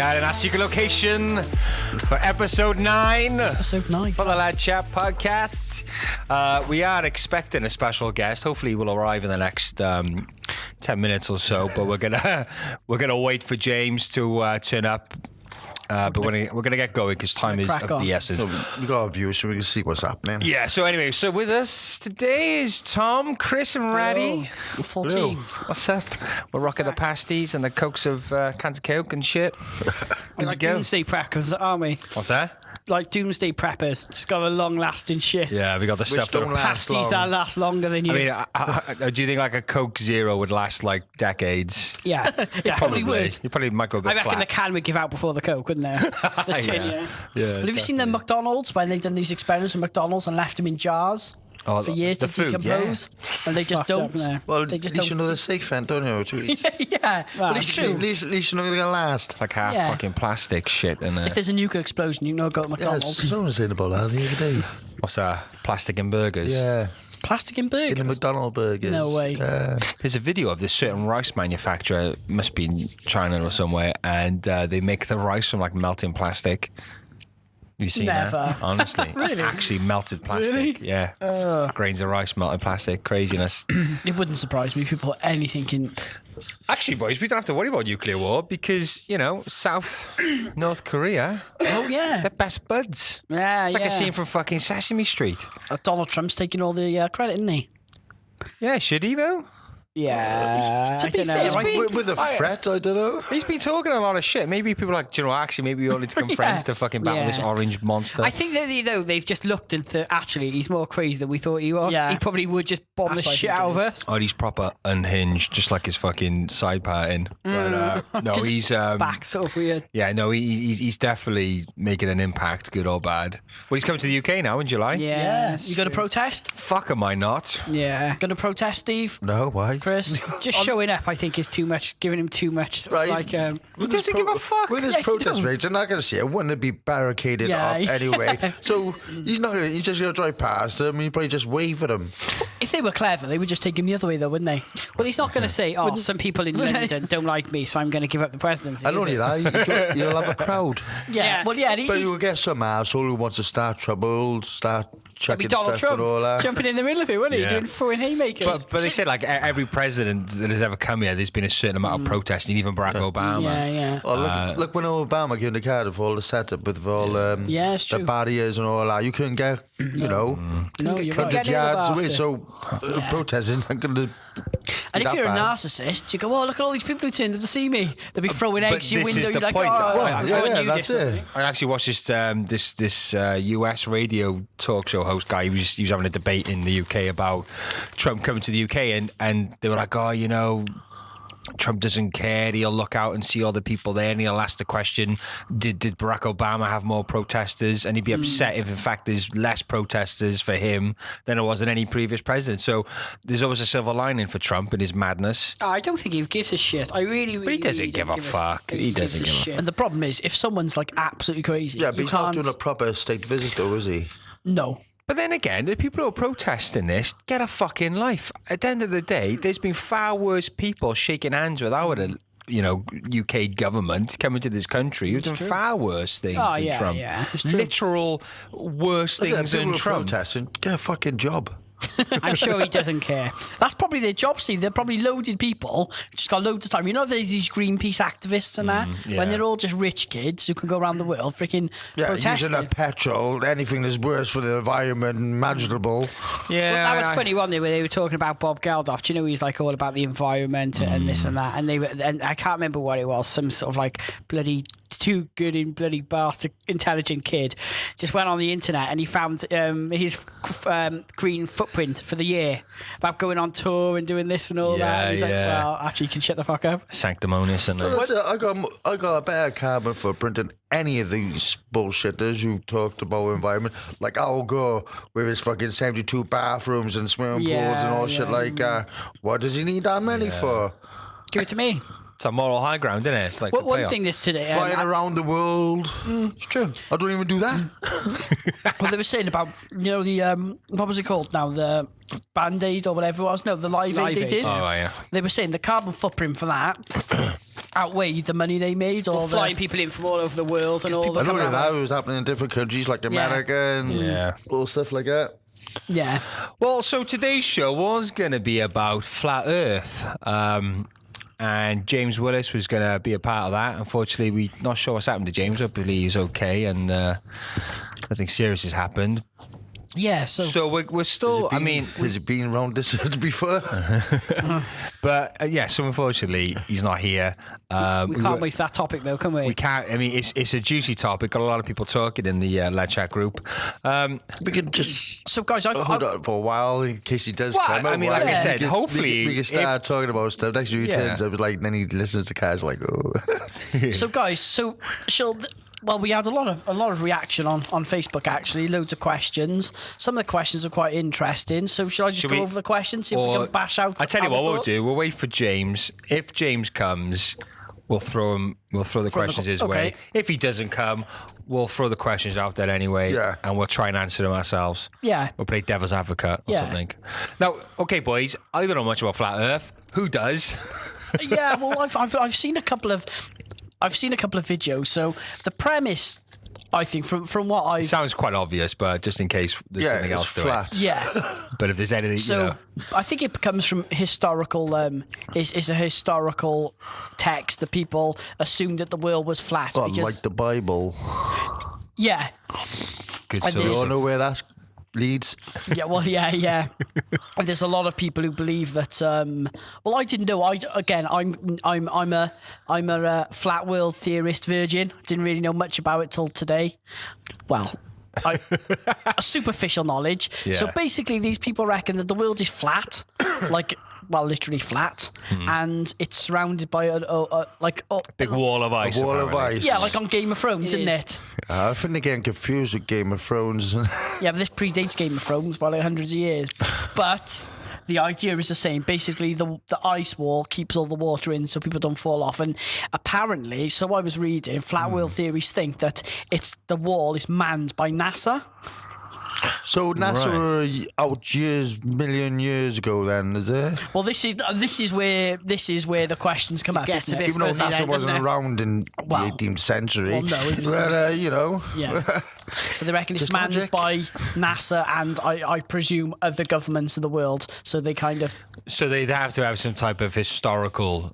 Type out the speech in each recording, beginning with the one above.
at an secret location for episode 9. Episode 9. For the Lad Chat podcast. We are expecting a special guest. Hopefully he will arrive in the next 10 minutes or so, but we're gonna wait for James to turn up. But we're gonna get going because time is of the essence. So we got a view so we can see what's happening. Yeah, so anyway, so with us today is Tom, Chris and Raddy. We're full team. What's up? We're rocking the pasties and the cokes of cans of coke and shit. We're like doomsday preppers, aren't we? What's that? Like doomsday preppers. Just got a long-lasting shit. Yeah, we got the stuff that don't last Pasties that last longer than you. I mean, do you think like a Coke Zero would last like decades? Yeah, it probably would. You probably might go a bit I reckon flat. the can would give out before the Coke, wouldn't there? The tin, yeah. Have you seen the McDonald's when they've done these experiments with McDonald's and left them in jars for years the to food, decompose? And they just don't. Well, They at just least you don't. know they're safe then, don't you? To eat. Yeah, but it's true. At least you know they're going to last. It's like half Yeah. fucking plastic shit in there. If there's a nuclear explosion, you know, go to Yeah, McDonald's. someone was saying about that the other day. What's that? Plastic and burgers? Yeah, Plastic in in the burgers. McDonald's burgers. No way. There's a video of this certain rice manufacturer, must be in China or somewhere, and they make the rice from like melting plastic. You seen Never. that? Honestly, Really? Actually melted plastic. Really? Yeah, grains of rice, melted plastic, craziness. It wouldn't surprise me. People put anything in. Actually, boys, we don't have to worry about nuclear war because South North Korea, Oh yeah, they're best buds. yeah, It's like yeah. a scene from fucking Sesame Street. Donald Trump's taking all the credit, isn't he? Yeah, should he though? Yeah. To be I don't fair, know. it's been- With a threat, I don't know. He's been talking a lot of shit. Maybe people are like, do you know, actually, maybe we all need to become friends to fucking battle this orange monster. I think that they've just looked and thought, actually, he's more crazy than we thought he was. Yeah. He probably would just bomb That's the what I shit think out it of is. us. Oh, he's proper unhinged, just like his fucking side parting. But no, he's Back sort of weird. yeah, no, he's definitely making an impact, good or bad. Well, he's coming to the UK now in July. Yeah. that's You going to true. protest? Fuck, am I not? Yeah. Going to protest, Steve? No, why? Chris? Just showing up, I think, is too much, giving him too much. Right. Like, He doesn't give a fuck. With his Yeah, he protest don't. rage, they're not going to see it. Wouldn't it be barricaded Yeah. up anyway? So he's not. He's just going to drive past him. He'd probably just wave at him. if they were clever, they would just take him the other way, though, wouldn't they? Well, he's not going to say, oh, some people in London don't like me, so I'm going to give up the presidency. And is only it? that, you'll have a crowd. Yeah. Well, yeah. But you'll get some asshole who wants to start trouble, start It'd be chucking Donald stuff Trump and all that. jumping in the middle of it, wouldn't he? Yeah. Doing throwing haymakers. But they said like every president that has ever come here, there's been a certain amount of protesting, even Barack Obama. yeah. Oh, look when Obama came to Cardiff, all the setup with all Yeah, it's the true. barriers and all that. You couldn't get, No, you're right. 100 yards away. bastard. So protesting not going to. And if that you're a bad. narcissist, you go, oh, look at all these people who turned up to see me. They'll be throwing but eggs your this window. is You're the like, point. oh, Well, I yeah, want yeah, you that's this, doesn't it. he? I actually watched this US radio talk show host guy. He was having a debate in the UK about Trump coming to the UK, and they were like, oh, Trump doesn't care. He'll look out and see all the people there, and he'll ask the question, did Barack Obama have more protesters? And he'd be upset if, in fact, there's less protesters for him than there was in any previous president. So there's always a silver lining for Trump and his madness. I don't think he gives a shit. I really, But he doesn't give a fuck. He doesn't give a fuck. And the problem is, if someone's like absolutely crazy, Yeah, but you he's not can't. doing a proper state visit, though, is he? No. But then again, the people who are protesting this get a fucking life. At the end of the day, there's been far worse people shaking hands with our, UK government coming to this country who've done far worse things Oh, than yeah, Trump. yeah, it's true. Literal worse things People than who are Trump. protesting, get a fucking job. I'm sure he doesn't care. That's probably their job, see. They're probably loaded people, just got loads of time. You know, there's these Greenpeace activists and that, yeah. when they're all just rich kids who can go around the world freaking Yeah, protesting. using a petrol, anything that's worse for the environment imaginable. Yeah, Well, that was funny, wasn't it? Where they were talking about Bob Geldof. Do you know he's like all about the environment and this and that? And and I can't remember what it was. Some sort of like bloody too good in bloody bastard intelligent kid just went on the internet and he found his green footprint for the year about going on tour and doing this and all that. And he's like, Yeah. well, actually, you can shut the fuck up. Sanctimonious and Well, that's it. I got a better carbon footprint than any of these bullshitters who talked about environment. Like Al Gore with his fucking 72 bathrooms and swimming pools and all shit like that. What does he need that many for? Give it to me. it's a moral high ground, isn't it? It's like One thing this today. Flying around the world. It's true. I don't even do that. Well, they were saying about, the, what was it called now? The Band-Aid or whatever it was? No, the Live Aid they did. Oh, yeah. They were saying the carbon footprint for that outweighed the money they made, or flying people in from all over the world and all I the know that was happening in different countries like America and all stuff like that. Yeah. Well, so today's show was going to be about Flat Earth. And James Willis was going to be a part of that. Unfortunately, we're not sure what's happened to James. Hopefully he's okay and nothing serious has happened. Yeah, so we're still. Has he been around this before? But so unfortunately he's not here. we can't waste that topic though, can we? We can't. I mean, it's a juicy topic. Got a lot of people talking in the Let's Chat group. We could just So guys, hold on for a while in case he does Well, come. I mean, like I said, hopefully we can start talking about stuff. Next year he Yeah. turns up like then he listens to cars like So guys, well, we had a lot of reaction on Facebook actually, loads of questions. Some of the questions are quite interesting. So shall I just go over the questions, see if we can bash out? I tell you our what we'll thoughts? do. We'll wait for James. If James comes, we'll throw the questions his way. If he doesn't come, we'll throw the questions out there anyway. Yeah. And we'll try and answer them ourselves. Yeah. We'll play devil's advocate or something. Now, okay, boys. I don't know much about Flat Earth. Who does? Yeah, well, I've seen a couple of videos. So the premise, I think, from what I Sounds quite obvious, but just in case there's something it's else to flat. it. yeah. But if there's anything, So I think it comes from historical. It's a historical text that people assumed that the world was flat. Well, because, like the Bible. yeah, good and source You there's- all of- know where that leads. yeah, well, yeah. And there's a lot of people who believe that. Well, I didn't know. I'm a flat world theorist virgin. Didn't really know much about it till today. Well. A superficial knowledge. Yeah. So basically, these people reckon that the world is flat, literally flat, and it's surrounded by a big wall of ice. Wall of apparently. ice. yeah, like on Game of Thrones, isn't it? I think they're getting confused with Game of Thrones. Yeah, but this predates Game of Thrones by like hundreds of years. But the idea is the same. Basically, the ice wall keeps all the water in so people don't fall off. And apparently, so I was reading, flat world theories think that the wall is manned by NASA. So NASA were out million years ago then, is it? Well, this is where the questions come up. gets Isn't a it? bit Even though fuzzy NASA then, wasn't doesn't it? around in the 18th century. Well, no, it was- But, you know. Yeah. So they reckon it's Just manned logic. by NASA and I presume other governments of the world. So they kind of So they'd have to have some type of historical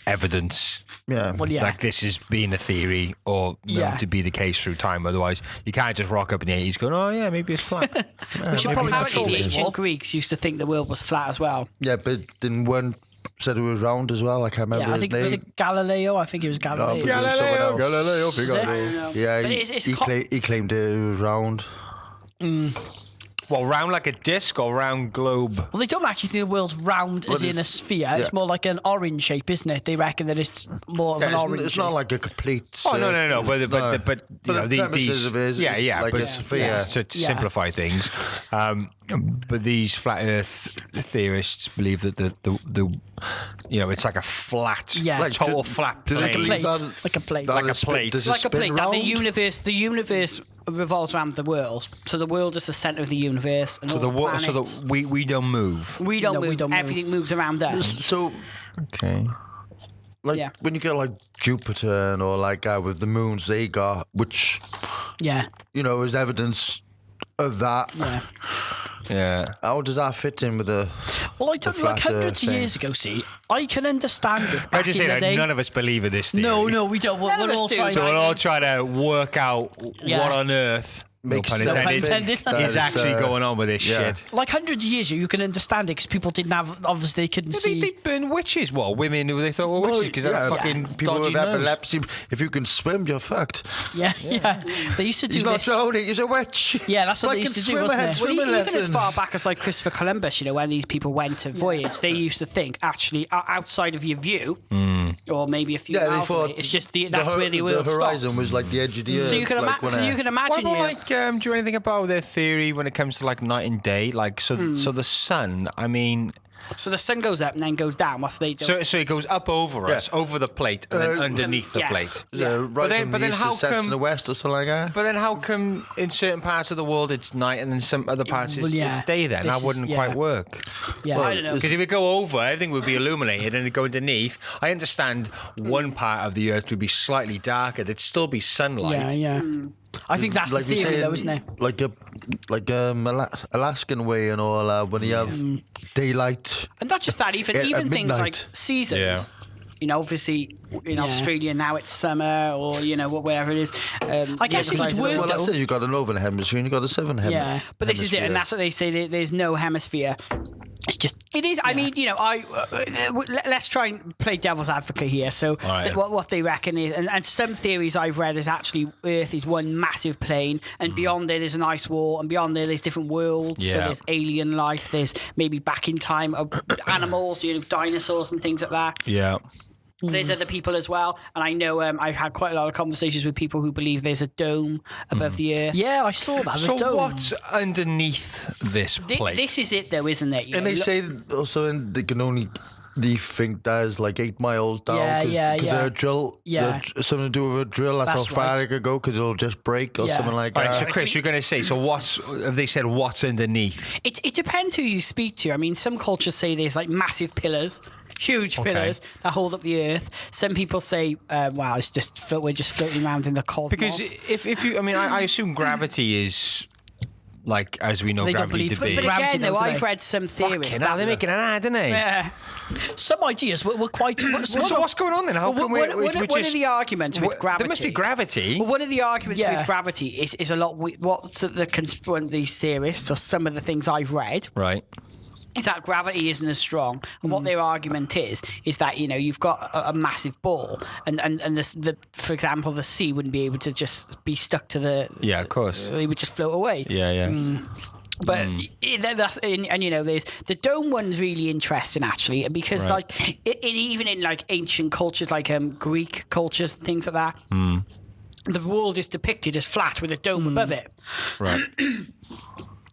evidence. Yeah. well, yeah. Like this has been a theory or known to be the case through time. Otherwise, you can't just rock up in the 80s going, oh, yeah, maybe it's flat. we should probably Apparently, solve the this ancient wall. Greeks used to think the world was flat as well. Yeah, but then one said it was round as well. I can't remember Yeah, I his think name. was it Galileo? I think it was No, Galileo. but there was someone else. Galileo, Is it? Yeah, But he claimed it was round. Well, round like a disc or round globe? Well, they don't actually think the world's round as in a sphere. It's more like an orange shape, isn't it? They reckon that it's more of an orange It's shape. not like a complete. Oh, no. But you know, the premises of it is like but a sphere. to simplify things. But these flat Earth theorists believe that the you know, it's like a flat, Yeah. total Like, flat do they plane. believe plate, that- like a plate. that Like a is spin- plate. does it Like a spin plate. That round? the universe revolves around the world. So the world is the center of the universe. And So all the planets. we don't move. we don't No, we move. don't move. Everything moves around us. So, Okay. like Yeah. when you get like Jupiter and or like with the moons they got, which Yeah. you know is evidence of that. Yeah. Yeah. How does that fit in with the? Well, I don't The like flat hundreds Earth of years ago. See, I can understand it. I Back just in say the that day. none of us believe in this theory. No, we don't. None of We're us all do. trying. So we're all trying to work out Yeah. what on earth, no Makes pun sense. intended, That is is, actually going on with this yeah. shit. Like hundreds of years ago, you can understand it because people didn't have. Obviously, they couldn't see. They burn witches. What, women who they thought were witches because they had fucking people dodgy with nose. epilepsy. If you can swim, you're fucked. Yeah. They used to do He's not this. drowning. He's a witch. Yeah, that's what Like they used in to do, wasn't swimmer- it? Well, swimming even as lessons. far back as like Christopher Columbus, you know, when these people went to voyage, they used to think actually outside of your view, or maybe a few Yeah, they miles away, thought it's just that's where the world horizon stops. was like the edge of the earth. So you can, like when you can What imagine about you. like, do you know anything about their theory when it comes to like night and day? Like, so the sun, I mean, So the sun goes up and then goes down. What's they do? So it goes up over us, over the plate, and then underneath the plate. But then how sets come in the west or something like that? But then how come in certain parts of the world it's night and then some other parts it's day then? This That wouldn't quite work. Yeah, I don't know. Because if it go over, everything would be illuminated, and it go underneath. I understand one part of the Earth would be slightly darker. There'd still be sunlight. Yeah. I think that's the theory, though, isn't it? Like Alaskan way and all when you have daylight. And not just that, even things like seasons. Yeah. You know, obviously in Australia now it's summer, or whatever it is. I guess it would work. Well, that's it. You've got a northern hemisphere and you've got a southern hemisphere. Yeah, but this is it, and that's what they say. There's no hemisphere. It's just it is. I mean, let's try and play devil's advocate here. So what they reckon is, and some theories I've read is actually Earth is one massive plane, and beyond there there's an ice wall, and beyond there there's different worlds. Yeah. So there's alien life. There's maybe back in time animals, dinosaurs and things like that. Yeah. There's other people as well, and I know I've had quite a lot of conversations with people who believe there's a dome above the Earth. Yeah, I saw that. So dome. what's underneath this plate? This is it, though, isn't it? And they say also they can only. They think there's like 8 miles down because they're a drill. Something to do with a drill. That's how far it could go because it'll just break or something like that. All right, so Chris, you're going to say, have they said what's underneath? It depends who you speak to. I mean, some cultures say there's like massive pillars, huge pillars that hold up the Earth. Some people say, wow, it's just we're just floating around in the cosmos. Because if you, I mean, I assume gravity is... Like, as we know, They don't gravity to believe be. But again, though, do I've they? read some theories. They're making an ad, aren't they? Yeah. Some ideas were quite. So what's going on then? How come One of the arguments with gravity. There must be gravity. Well, one of the arguments with gravity is a lot. What's these theorists or some of the things I've read. Right. Is that gravity isn't as strong, and what their argument is that you've got a massive ball, and for example the sea wouldn't be able to just be stuck to the of course they would just float away. But that's there's the dome one's really interesting actually, because even in like ancient cultures like Greek cultures and things like that, the world is depicted as flat with a dome above it. Right.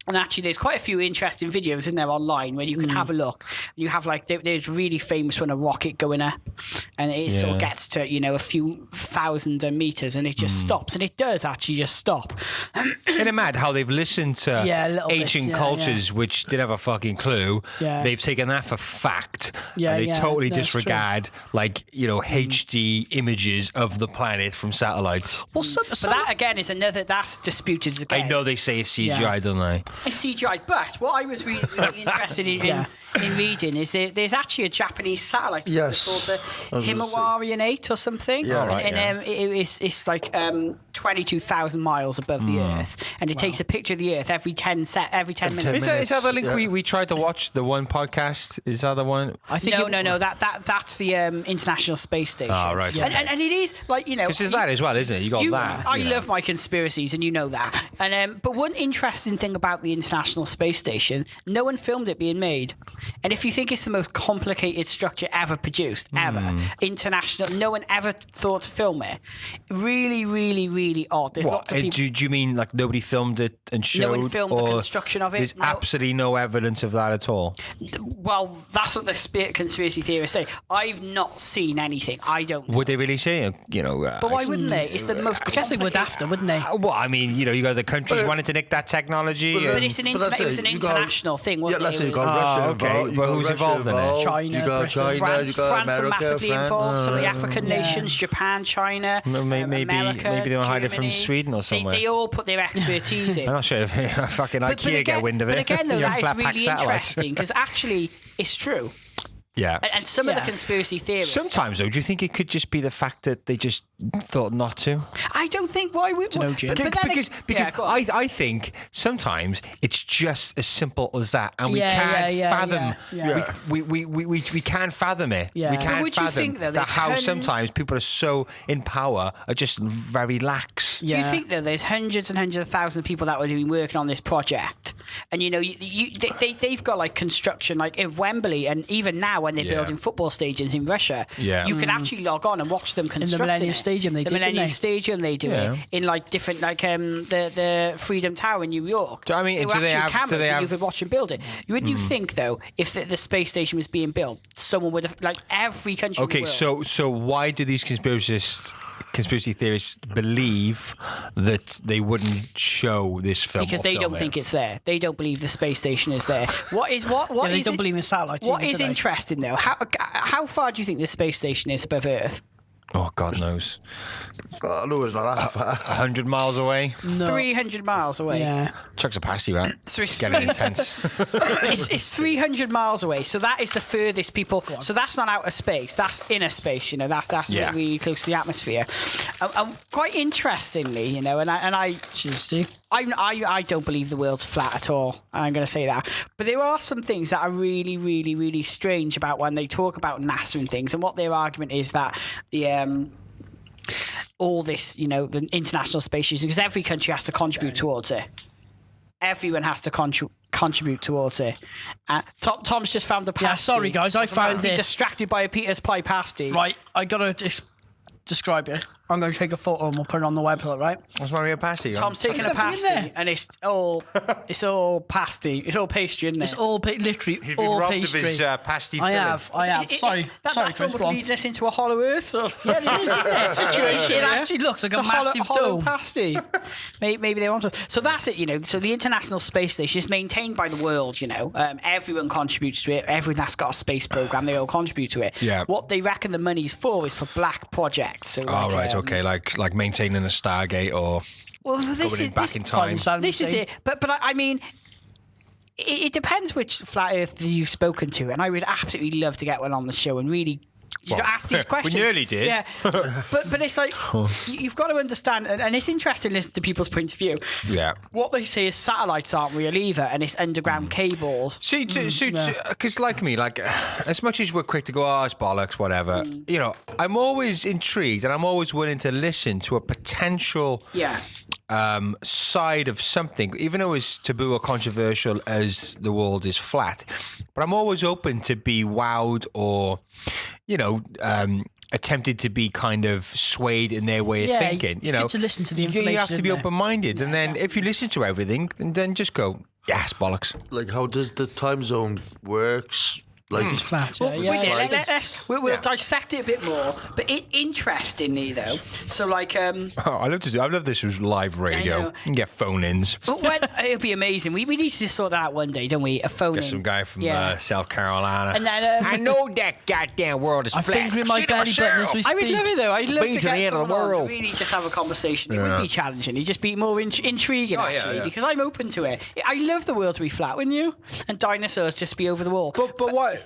And actually, there's quite a few interesting videos in there online where you can have a look. You have there's really famous one, a rocket going up, and it sort of gets to a few thousand meters, and it just stops, and it does actually just stop. Isn't it mad how they've listened to ancient cultures which didn't have a fucking clue? Yeah. They've taken that for fact, Yeah, and they totally that's disregard HD images of the planet from satellites. Well, but that again is that's disputed again. I know they say it's CGI, don't they? It's CGI, but what I was really interested in reading is there's actually a Japanese satellite called the Himawarian 8 or something. It's like 22,000 miles above the Earth, and it takes a picture of the Earth every 10 minutes. Is that the link we tried to watch, the one podcast? Is that the one? I think no. That's the International Space Station. Oh, right. Yeah. And it is This is that as well, isn't it? You got that. I love my conspiracies, and you know that. And but one interesting thing about the International Space Station, no one filmed it being made. And if you think it's the most complicated structure ever produced, international, no one ever thought to film it. Really, really, really odd. There's lots of people. Do you mean like nobody filmed it and showed? No one filmed the construction of it. There's absolutely no evidence of that at all. Well, that's what the conspiracy theorists say. I've not seen anything. I don't know. Would they really say? But why wouldn't they? It's the most. I guess they would after, wouldn't they? Well, I mean, you got the countries wanted to nick that technology. But it's an international thing, wasn't it? Let's say you got Russia involved. Well, who's involved in it? China, you got Britain, China, France America, are massively involved. Some of the African nations, Japan, China, maybe America, they don't hide it from Germany. Sweden or somewhere. They all put their expertise in. I'm not sure if fucking IKEA get wind of it. But again, though, that is Flat-pack really satellites. interesting because actually it's true. Yeah. And some of the conspiracy theorists. Sometimes, though, do you think it could just be the fact that they just thought not to? I don't think. Why would? Because I think sometimes it's just as simple as that, and we can't fathom. We can't fathom it. Yeah. We can't would you fathom think, though, that how sometimes people are so in power are just very lax. Do you think that there's hundreds and hundreds of thousands of people that would have been working on this project, and they've got like construction like in Wembley, and even now when they're building football stadiums in Russia, you can actually log on and watch them construct Millennium it. Stadium, they the did, didn't Millennium they? Stadium, they do it in like different, like the Freedom Tower in New York. I mean, there were do they actual have- do cameras they that you have- could watch them build it. Would you think though, if the space station was being built, someone would have, like, every country in the Okay, world. so why do these conspiracy theorists believe that they wouldn't show this film? Because or they film don't it? think it's there. They don't believe the space station is there. What is what? What They is don't it- believe in satellites. What either, is do they? interesting though? How far do you think the space station is above Earth? Oh, God knows. Oh, no, it's not that far. 100 miles away. 300 miles away. Yeah. Chuck's a pasty, right? So It's getting intense. It's 300 miles away, so that is the furthest people. So that's not outer space. That's inner space. You know, that's Yeah. really close to the atmosphere. Quite interestingly, you know, and I Cheers, Steve. I don't believe the world's flat at all. I'm going to say that. But there are some things that are really, really, really strange about when they talk about NASA and things. And what their argument is that all this, you know, the international space station, because every country has to contribute towards it. Everyone has to contribute towards it. Tom's just found the pasty. Yeah, sorry, guys, I found Be this. distracted by a Peter's Pie pasty. Right, I gotta describe it. I'm gonna take a photo and we'll put it on the website, right? What's my real pasty? Tom's taking a Nothing in pasty, there. and it's all pasty. It's all pastry, isn't it? It's all literally He's been all robbed pastry. of his pasty I filling. have. Sorry, That's Chris, almost go on. leading us into a Hollow Earth Yeah, it is, isn't it? situation. It actually looks like a The massive hollow dome. pasty. Maybe they want to. So that's it, you know. So the International Space Station is maintained by the world, you know. Everyone contributes to it. Everyone that's got a space program, they all contribute to it. Yeah. What they reckon the money's for is for black projects. So Oh, like, right, okay. Like maintaining the Stargate or Well, this going is back in time. This is it. But I mean, it depends which flat Earth you've spoken to, and I would absolutely love to get one on the show and really. You know, Well, ask these we questions. nearly did. Yeah, but it's like you've got to understand, and it's interesting to listen to people's point of view. Yeah. What they say is satellites aren't real either, and it's underground cables. See, because like me, like as much as we're quick to go, oh, it's bollocks, whatever. You know, I'm always intrigued, and I'm always willing to listen to a potential Yeah. side of something, even though it's taboo or controversial as the world is flat. But I'm always open to be wowed or, you know, attempted to be kind of swayed in their way of thinking. it's You know, good to listen to the You information, have to be isn't it? open-minded, and then if you listen to everything, then just go, yeah, it's bollocks. Like, how does the time zone works? Like, It's flat. Well, Yeah, yeah. we'll dissect it a bit more. But interestingly, though, so like, Oh, I love this was live radio. know. You can get phone-ins. but when it'd be amazing. We need to sort that out one day, don't we? A phone. Get some guy from South Carolina. And then I know that goddamn world is I'm flat. fingering my Shit belly button as we I would speak. love it though. I'd love Been to to get the end of the someone on to world. really just have a conversation. It would be challenging. It'd just be more intriguing actually, yeah. because I'm open to it. I love the world to be flat, wouldn't you? And dinosaurs just be over the wall. But what?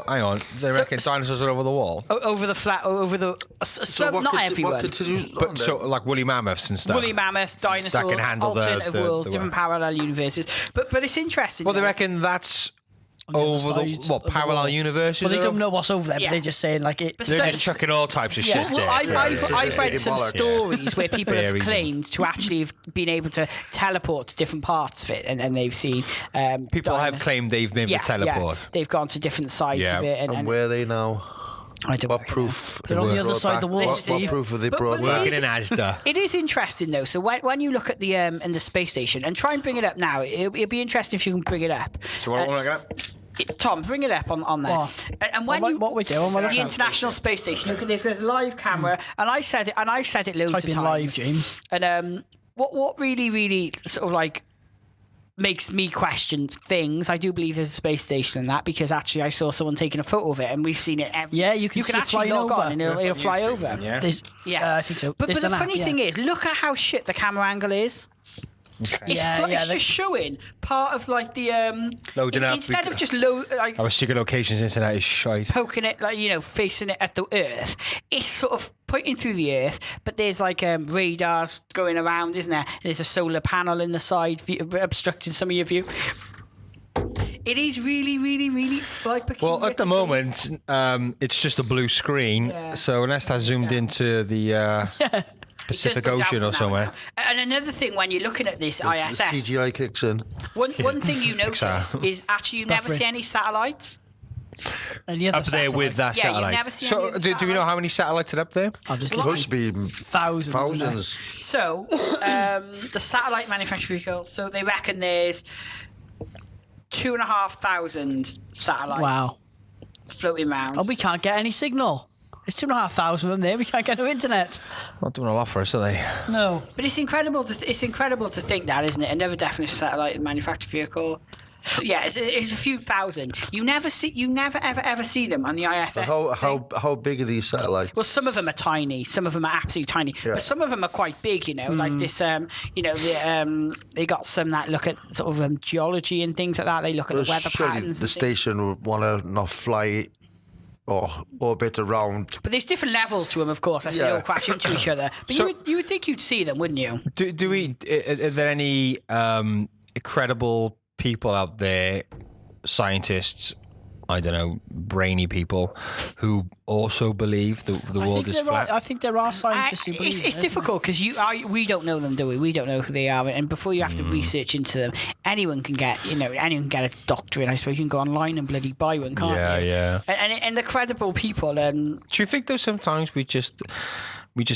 Hang on. They reckon dinosaurs are over the wall. Over the flat, over the some, not everyone. What continues on But then? so like woolly mammoths and stuff. Woolly mammoths, dinosaurs, That can handle the- alternative the- worlds, the- different parallel universes. But it's interesting. Well, they you know. reckon that's the over other the side what of the parallel wall. universes. Well, they are don't over? know what's over there, Yeah. but they're just saying like it. But They're so- just chucking all types of Yeah, shit well, there. I've read It's some bollocks. stories where people have Theories. claimed to actually have been able to teleport to different parts of it, and they've seen People have dinosaurs. claimed they've been able to teleport. Yeah, they've gone to different sides Yeah. of it, And where are they now? I don't What reckon proof? They're on the They other brought side of the back? wall, What Steve. proof have they But- brought but back? Working in Asda. It is interesting though. So when you look at the in the space station and try and bring it up now, it'll be interesting if you can bring it up. So what am I gonna? Tom, bring it up on there. What? And when What- you, what we do, what we the do. International Space Station. Look at this. There's a live camera, and I said it loads Type of in times. live, James. And what really sort of like makes me question things. I do believe there's a space station and that, because actually I saw someone taking a photo of it, and we've seen it. Yeah, you can see it actually flying log over. on and it'll fly over. Yeah. There's, Yeah, I think so. But There's the an app, funny yeah. thing is, look at how shit the camera angle is. It's, Yeah, it's they- just showing part of like the Loading up instead of because- just like Our secret locations internet is shite. poking it, like, you know, facing it at the Earth. It's sort of pointing through the Earth, but there's like radars going around, isn't there? There's a solar panel in the side obstructing some of your view. It is really like peculiar. Well, at the moment, it's just a blue screen. Yeah. So unless that's zoomed into the Pacific It does go down Ocean from or now somewhere. and another thing, when you're looking at this The ISS, CGI kicks in. one thing you notice Pixar. is actually you never buffering. see any satellites. Any other up there with that Yeah, you satellite. never see any So, other do we know how many satellites are up there? I'm just Supposed to be thousands. isn't there? thousands. So, the satellite manufacturing vehicle, so they reckon there's 2,500 satellites Wow. floating around. And we can't get any signal. There's 2,500 of them there. We can't get no internet. Not doing a lot for us, are they? No. But it's incredible to think that, isn't it? Another definition satellite manufactured vehicle. So yeah, it's a few thousand. You never ever see them on the ISS. How big are these satellites? Well, some of them are tiny. Some of them are absolutely tiny. Yeah. But some of them are quite big. Like this. They got some that look at sort of geology and things like that. They look at the weather Surely patterns. the and things. station would want to not fly or orbit around. But there's different levels to them, of course, as they Yeah. all crash into each other. But So- you would think you'd see them, wouldn't you? Do we? Are there any credible people out there, scientists? I don't know, brainy people who also believe the world is flat. I think there are scientists who believe It's it, difficult because we don't know them, do we? We don't know who they are, and before you have to research into them, anyone can get a doctorate. I suppose you can go online and bloody buy one, can't Yeah, you? yeah. And the credible people. Do you think though sometimes we just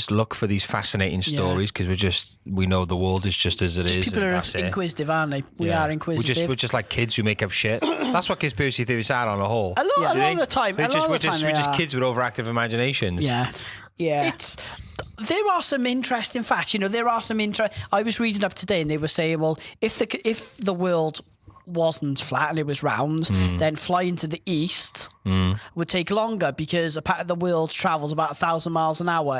look for these fascinating stories because we know the world is just as it is. People and are that's it. inquisitive, aren't they? We are inquisitive. We're just like kids who make up shit. That's what conspiracy theories are on the whole. A lot of the time. We're a lot of just the time we're they just are. kids with overactive imaginations. Yeah. Yeah. There are some interesting facts. There are some I was reading up today, and they were saying, well, if the world wasn't flat and it was round, then flying to the east would take longer because a part of the world travels about 1,000 miles an hour.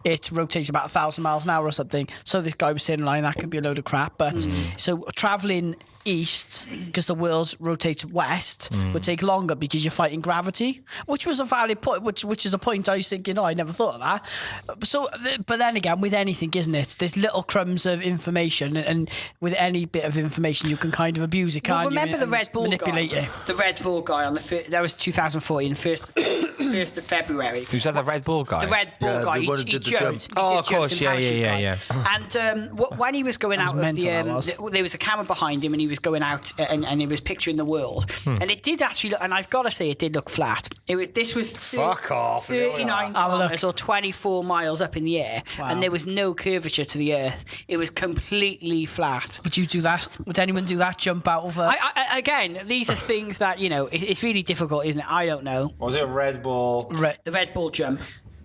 It rotates about 1,000 miles an hour or something. So this guy was saying, like, that could be a load of crap. But so traveling east because the world rotates west would take longer because you're fighting gravity, which was a valid point. Which is a point I was thinking. I never thought of that. So, but then again, with anything, isn't it? There's little crumbs of information, and with any bit of information, you can kind of abuse it. Can't remember you? the Red Bull manipulate guy? it. The Red Bull guy on that was 2014, first of February. Who's that? The Red Bull guy? The Red Bull Yeah, guy, the he one who did the jumped. jump. He Oh, did of jump course, in yeah. parachute, And when he was going out of mental, the, that was. there was a camera behind him, and he was going out, and he was picturing the world, and it did actually look, and I've got to say, it did look flat. This was Fuck off. 39 kilometers or 24 miles up in the air, Wow. and there was no curvature to the earth. It was completely flat. Would you do that? Would anyone do that? Jump out of a... Again, these are things that it's really difficult, isn't it? I don't know. Was it Red Bull? The Red Bull jump.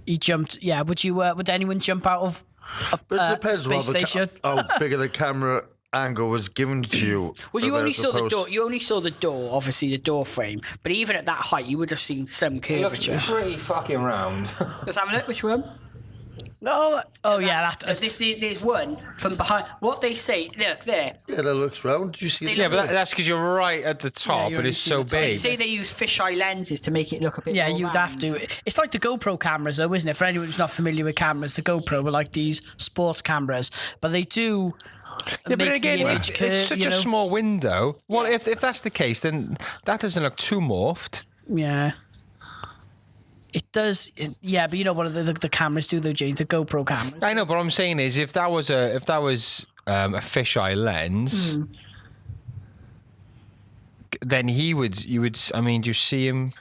He jumped. Yeah. Would you? Would anyone jump out of a But it depends space what station? how big of the camera angle was given to you. Well, you only as saw the opposed- door. You only saw the door, obviously the door frame. But even at that height, you would have seen some curvature. pretty fucking round. Let's have a look. Which one? No. Oh yeah, that. There's one from behind. What they say. Look there. Yeah, that looks round. Do you see? Yeah, but that's because you're right at the top, you but only it's see so the top. They big. say they use fisheye lenses to make it look a bit. Yeah, more you'd have round. to. It's like the GoPro cameras, though, isn't it? For anyone who's not familiar with cameras, the GoPro are like these sports cameras, but they do. Yeah, but make again, the image curve, it's such a small window. Well, if that's the case, then that doesn't look too morphed. Yeah. It does, yeah, but you know what the cameras do, though, James? The GoPro cameras. I know, but what I'm saying is, if that was a fisheye lens, then you would. I mean, do you see him?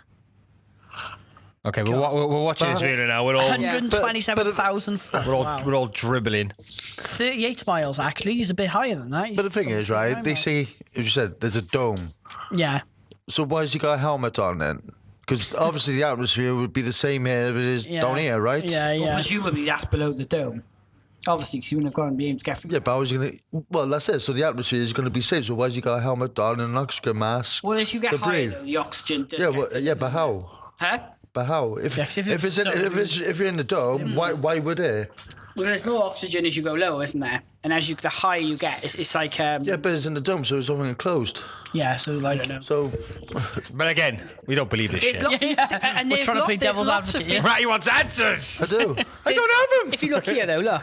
Okay, we're watching this video now. We're all 127,000. we're all dribbling. 38 miles, actually. He's a bit higher than that. But the thing is, right? They say, as you said, there's a dome. Yeah. So why has he got a helmet on then? Because obviously the atmosphere would be the same here if it is Yeah. down here, right? Yeah, Well, yeah. presumably that's below the dome. Obviously, because you wouldn't have gone and be able to get through. Yeah, but I was gonna. Well, that's it. So the atmosphere is going to be safe. So why has he got a helmet on and an oxygen mask? Well, as you get to higher, breathe? though, the oxygen does Yeah, get well, through, yeah, but doesn't it? how? Huh? But how? If Yeah, 'cause if if it's if you're in the dome, why would it? Well, there's more oxygen as you go lower, isn't there? And the higher you get, it's like Yeah, but it's in the dome, so it's all enclosed. Yeah, so like. So But again, we don't believe this there's shit. and We're there's trying to play there's devil's lots of advocate, things- yeah? Right, he wants answers. I do. I don't have them. If you look here, though, look.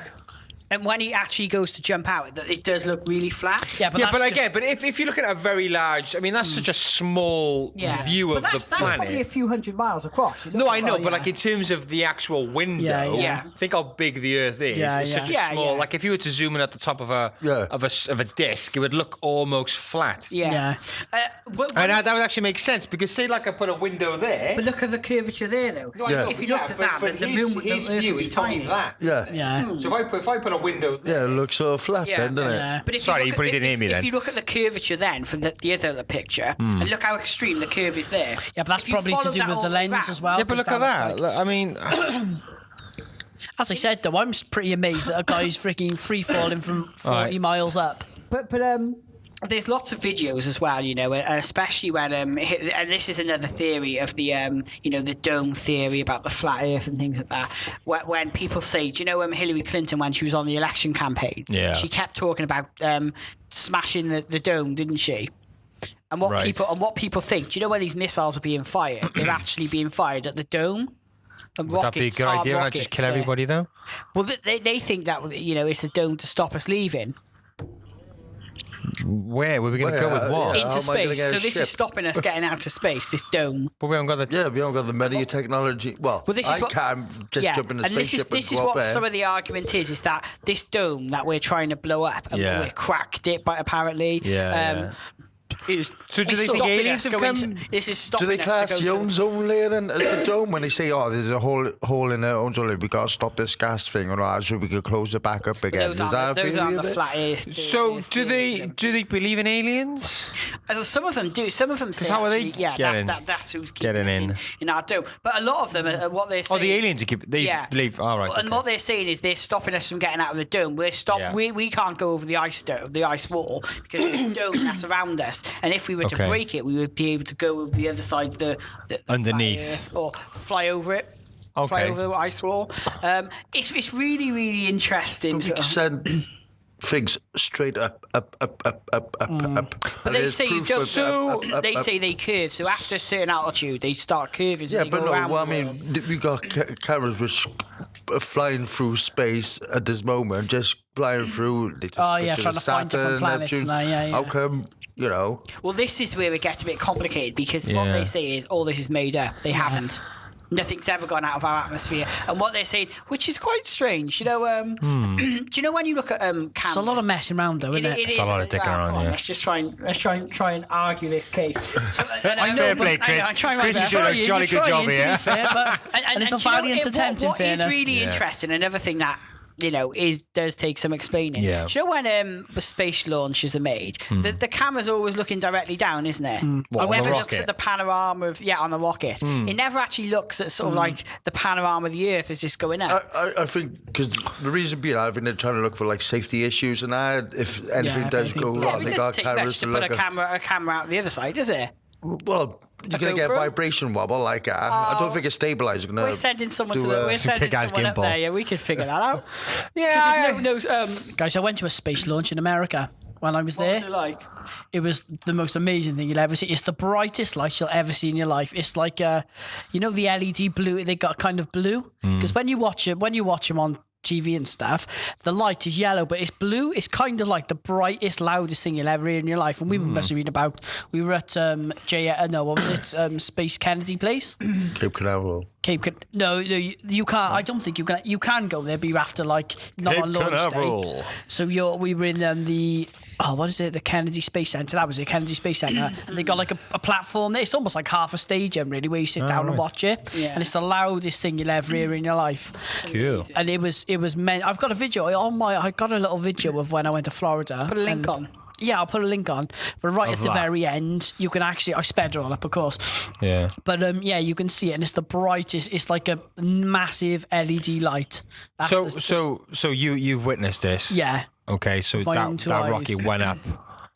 And when he actually goes to jump out, it does look really flat. Yeah, but Yeah, that's but just, again, but if you look at a very large, I mean, that's such a small view of the That's probably a planet. few hundred miles across. You No, look I at know, that, but like in terms of the actual window, Yeah. think how big the Earth is. Yeah, It's such a yeah. small. Like if you were to zoom in at the top of a of a disc, it would look almost flat. Yeah. And that would actually make sense because say like I put a window there. But look at the curvature there, though. No, I know, If you yeah, looked at but- that, but the his- moon, his the Earth view would be is probably tiny. that. Yeah. So if I put a window there, Yeah, it looks so flat then, doesn't it? Yeah. But if Sorry, you you look probably at, didn't hear me if then. you look at the curvature then from the other picture, and look how extreme the curve is there. Yeah, but that's If you probably to followed do that with all the way lens round- as well. yeah, but 'cause look at looks that. like- Look, I mean, As I said, though, I'm pretty amazed that a guy's freaking free falling from 40 miles up. But There's lots of videos as well, especially when and this is another theory of the the dome theory about the flat Earth and things like that. When people say, do you know Hillary Clinton when she was on the election campaign? Yeah. She kept talking about smashing the dome, didn't she? And what people think, do you know when these missiles are being fired? They're actually being fired at the dome. And would that be a good idea? Not just kill everybody though. Well, they think that it's a dome to stop us leaving. Where were we going to go with what? yeah. Into How am I gonna space. get a So this ship? is stopping us getting out to space, this dome. But we haven't got the. Yeah, we haven't got the media technology. Well, This is I what, can't just jump in a and this is spaceship and go what up there. some of the argument is that this dome that we're trying to blow up and Yeah. we're cracked it, but apparently, Yeah. is So do it's they think stopping aliens us have going come? this is Do stopping they us class to the go to ozone layer then as the dome when they say, "Oh, there's a hole in the ozone layer. We got to stop this gas thing, or so we could close it back up again." those Is that a aren't theory the of it? flat Earth. So Earth do theories. they believe in aliens? Some of them do. Some of them say, how are they actually, yeah, getting- that's who's keeping getting us in? in our dome. But a lot of them, what they're saying. Oh, the aliens they believe. All right. And what they're saying is they're stopping us from getting out of the dome. Yeah. We can't go over the ice wall because it's a dome that's around us. And if we were to Okay. break it, we would be able to go over the other side of the Underneath. flat Earth or fly over it. Fly Okay. over the ice wall. It's really, really interesting. We can send things straight up. But they say you don't. They say they curve. So after a certain altitude, they start curving. Yeah, and they but go no, around well, I the world. mean, we got cameras which are flying through space at this moment, just flying through. They take Oh, yeah, pictures trying of to find different Saturn, planets Neptune. and that, yeah. How come, Well, this is where it gets a bit complicated because what Yeah. they say is all this is made up. They haven't. Nothing's ever gone out of our atmosphere. And what they're saying, which is quite strange, do you know when you look at cameras? It's a lot of messing around, though, isn't it? It is a lot of dicking around, come on, yeah. Let's just try and argue this case. So, Fair play, Chris. I'm trying my Chris is best. doing a Sorry, jolly you're good job trying, to here. be fair, but and it's a do you know valiant attempt, in what is fairness. really interesting, another thing that does take some explaining. Yeah. Do you know when the space launches are made, the camera's always looking directly down, isn't it? What, on Whoever the looks rocket? at the panorama on the rocket, it never actually looks at sort of like the panorama of the Earth as it's going up. I think because the reason being, I think they're trying to look for like safety issues and that. If anything Yeah, does I think- go Yeah, wrong, it they doesn't got take cameras much to to put look a at. camera out the other side, does it? Well, you're gonna get GoPro? vibration wobble like that. I don't think a stabilizer gonna. We're sending someone do to the. a- We're Some sending kick-ass someone up gimbal. there. Yeah, we could figure that out. Yeah. Because there's no. Guys, I went to a space launch in America when I was What there. was it like? It was the most amazing thing you'll ever see. It's the brightest light you'll ever see in your life. It's like the LED blue. They got kind of blue because when you watch them on TV and stuff, the light is yellow, but it's blue. It's kind of like the brightest, loudest thing you'll ever hear in your life. And we must have been we were at Space Kennedy Place. Cape Canaveral. No, you can't. I don't think you can. You can go there, but you have to not on launch day. So we were in what is it? The Kennedy Space Center. That was it, Kennedy Space Center. And they got like a platform there. It's almost like half a stadium, really, where you sit down and watch it. Yeah. And it's the loudest thing you'll ever hear in your life. Cool. And it was meant. I've got a video I got a little video of when I went to Florida. Put a link on. Yeah, I'll put a link on. But right at the that. very end, you can actually. I sped it all up, of course. Yeah. But you can see it, and it's the brightest. It's like a massive LED light. That's So you've witnessed this. yeah, Okay, so My own that two rocket eyes. went up.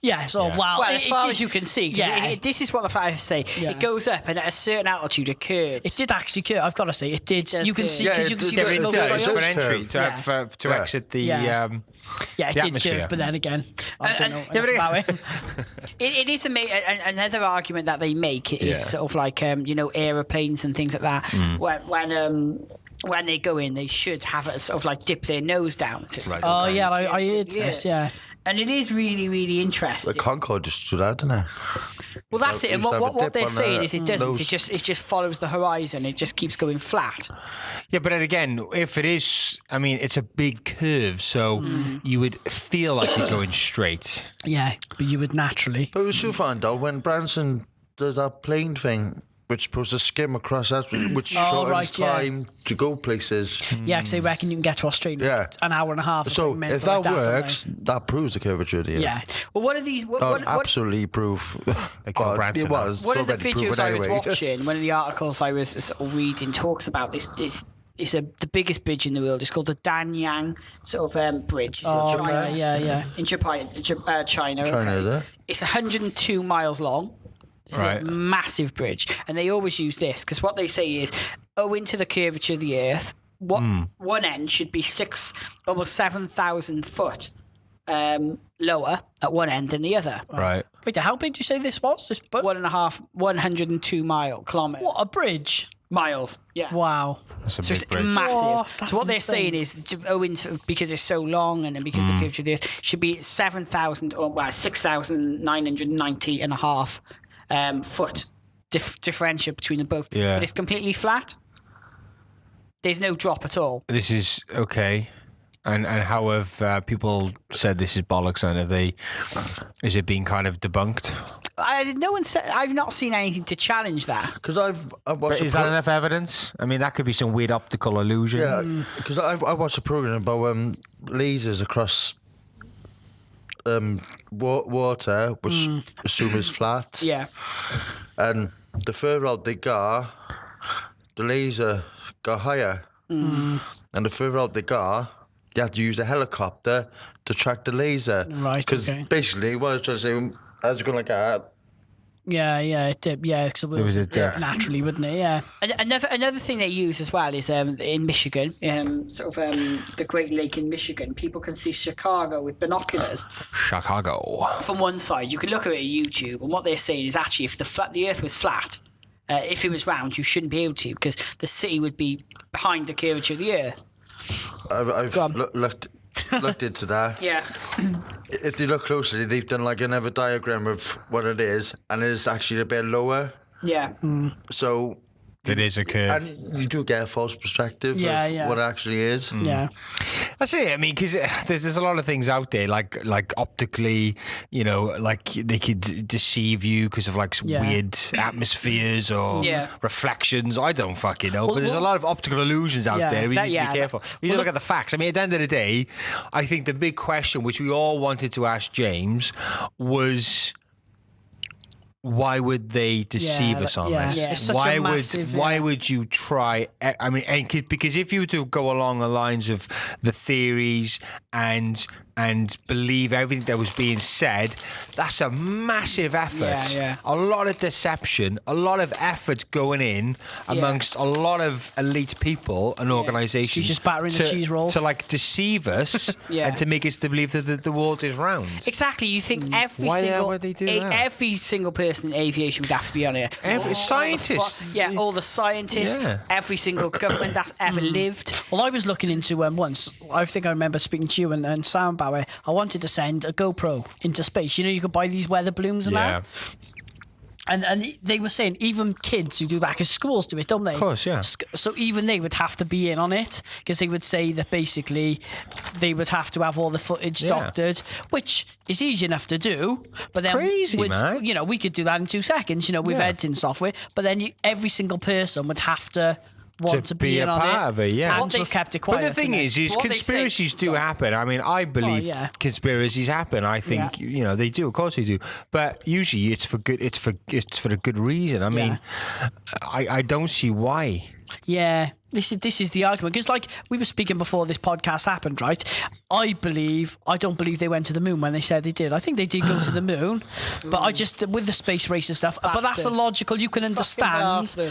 yeah. So Yeah. wow, Well, as far did- as you can see, 'cause yeah. this is what the fighters say. Yeah. It goes up, and at a certain altitude, it curves. It did actually curve. I've got to say, it did. does You can curve. see Yeah, because you it can see does. the It smoke does. trails. for an It entry curves. to Yeah. exit the. Yeah. Yeah, it the did atmosphere. curve, but then again, I don't know Yeah, but enough about it. It is another argument that they make is Yeah. sort of like aeroplanes and things like that. When when they go in, they should have it sort of like dip their nose down. Right. Oh, yeah, I heard this, yeah. And it is really, really interesting. The Concorde just stood out, didn't it? Well, that's it. And used to have a what dip they're on saying is it doesn't. nose. It just follows the horizon. It just keeps going flat. Yeah, but then again, if it is, I mean, it's a big curve, so you would feel like you're going straight. Yeah, but you would naturally. But we should find out when Branson does that plane thing, which is supposed to skim across that, which shortens right, yeah. time to go places. Yeah, because they reckon you can get to Australia Yeah. an hour and a half. or So something if mental that like works, that proves the curvature of the Earth. Yeah. Well, one of these. Absolutely proof. They call Branson it was. One of the already videos proven I was anyway. watching, one of the articles I was sort of reading, talks about this. It's the biggest bridge in the world. It's called the Danyang sort of bridge. It's in Oh, China. yeah. In Japan, China. China, is okay. it? It's 102 miles long. It's Right. a massive bridge, and they always use this because what they say is, owing to the curvature of the Earth, one end should be almost 7,000 foot lower at one end than the other. Right. Wait, how big do you say this was? This 102 kilometers. What, a bridge? Miles? Yeah. Wow. That's a So it's big bridge. massive. Oh, that's so what they're insane. saying is, owing to, because it's so long and then because the curvature of the Earth should be 7,000 or 6,990 and a half foot differential between them both. Yeah. But it's completely flat. There's no drop at all. This is okay. And how have people said this is bollocks? And is it being kind of debunked? No one said. I've not seen anything to challenge that. Because I've watched. But is that enough evidence? I mean, that could be some weird optical illusion. Yeah, because I watched a program about lasers across water, which I assume is flat. Yeah. And the further out they got, the laser got higher. And the further out they got, you had to use a helicopter to track the laser. Right, Because okay. basically, what I was trying to say, as you're going like that, Yeah, it did. Yeah, because it was a dip. naturally, wouldn't it? Yeah. Another thing they use as well is in Michigan, the Great Lake in Michigan, people can see Chicago with binoculars Chicago. from one side. You can look at it on YouTube, and what they're saying is actually if the Earth was flat, if it was round, you shouldn't be able to because the city would be behind the curvature of the Earth. I've looked into that. Yeah. If you look closely, they've done like another diagram of what it is, and it's actually a bit lower. Yeah. So It is a curve. and you do get a false perspective Yeah, of yeah. what it actually is. Yeah. That's it. I mean, because there's a lot of things out there, like optically, like they could deceive you because of like some Yeah. weird atmospheres or Yeah. reflections. I don't fucking know. But there's a lot of optical illusions out Yeah, there. We need to yeah, be careful. We need to look at the facts. I mean, at the end of the day, I think the big question which we all wanted to ask James was, why would they deceive us on yeah. this? Yeah. It's such Why a would massive, why yeah. would you try? I mean, because if you were to go along the lines of the theories and believe everything that was being said, that's a massive effort. Yeah. A lot of deception, a lot of effort going in amongst a lot of elite people and organisations. She's just battering the cheese rolls. to like deceive us Yeah. and to make us to believe that the world is round. Exactly. You think every Why the hell single would they do that? every single person in aviation would have to be on it. Every scientist. All the scientists, Yeah. every single government that's ever lived. Well, I was looking into once. I think I remember speaking to you and Sam about it. I wanted to send a GoPro into space. You could buy these weather balloons and that. And they were saying even kids who do that, because schools do it, don't they? Of course, yeah. So even they would have to be in on it, because they would say that basically they would have to have all the footage doctored, which is easy enough to do. But then, Crazy, man. we could do that in 2 seconds, with editing software. But then every single person would have to want to be a in on part it, of it, yeah. and What to they have kept it quiet. But the thing innit? is What they conspiracies say- do happen. I mean, I believe yeah. conspiracies happen. I think they do. Of course they do. But usually it's for good. It's for a good reason. I mean, I don't see why. Yeah, this is the argument, because like we were speaking before this podcast happened, right? I don't believe they went to the moon when they said they did. I think they did go to the moon, but I just, with the space race and stuff. But that's Bastard. illogical. You can understand. No,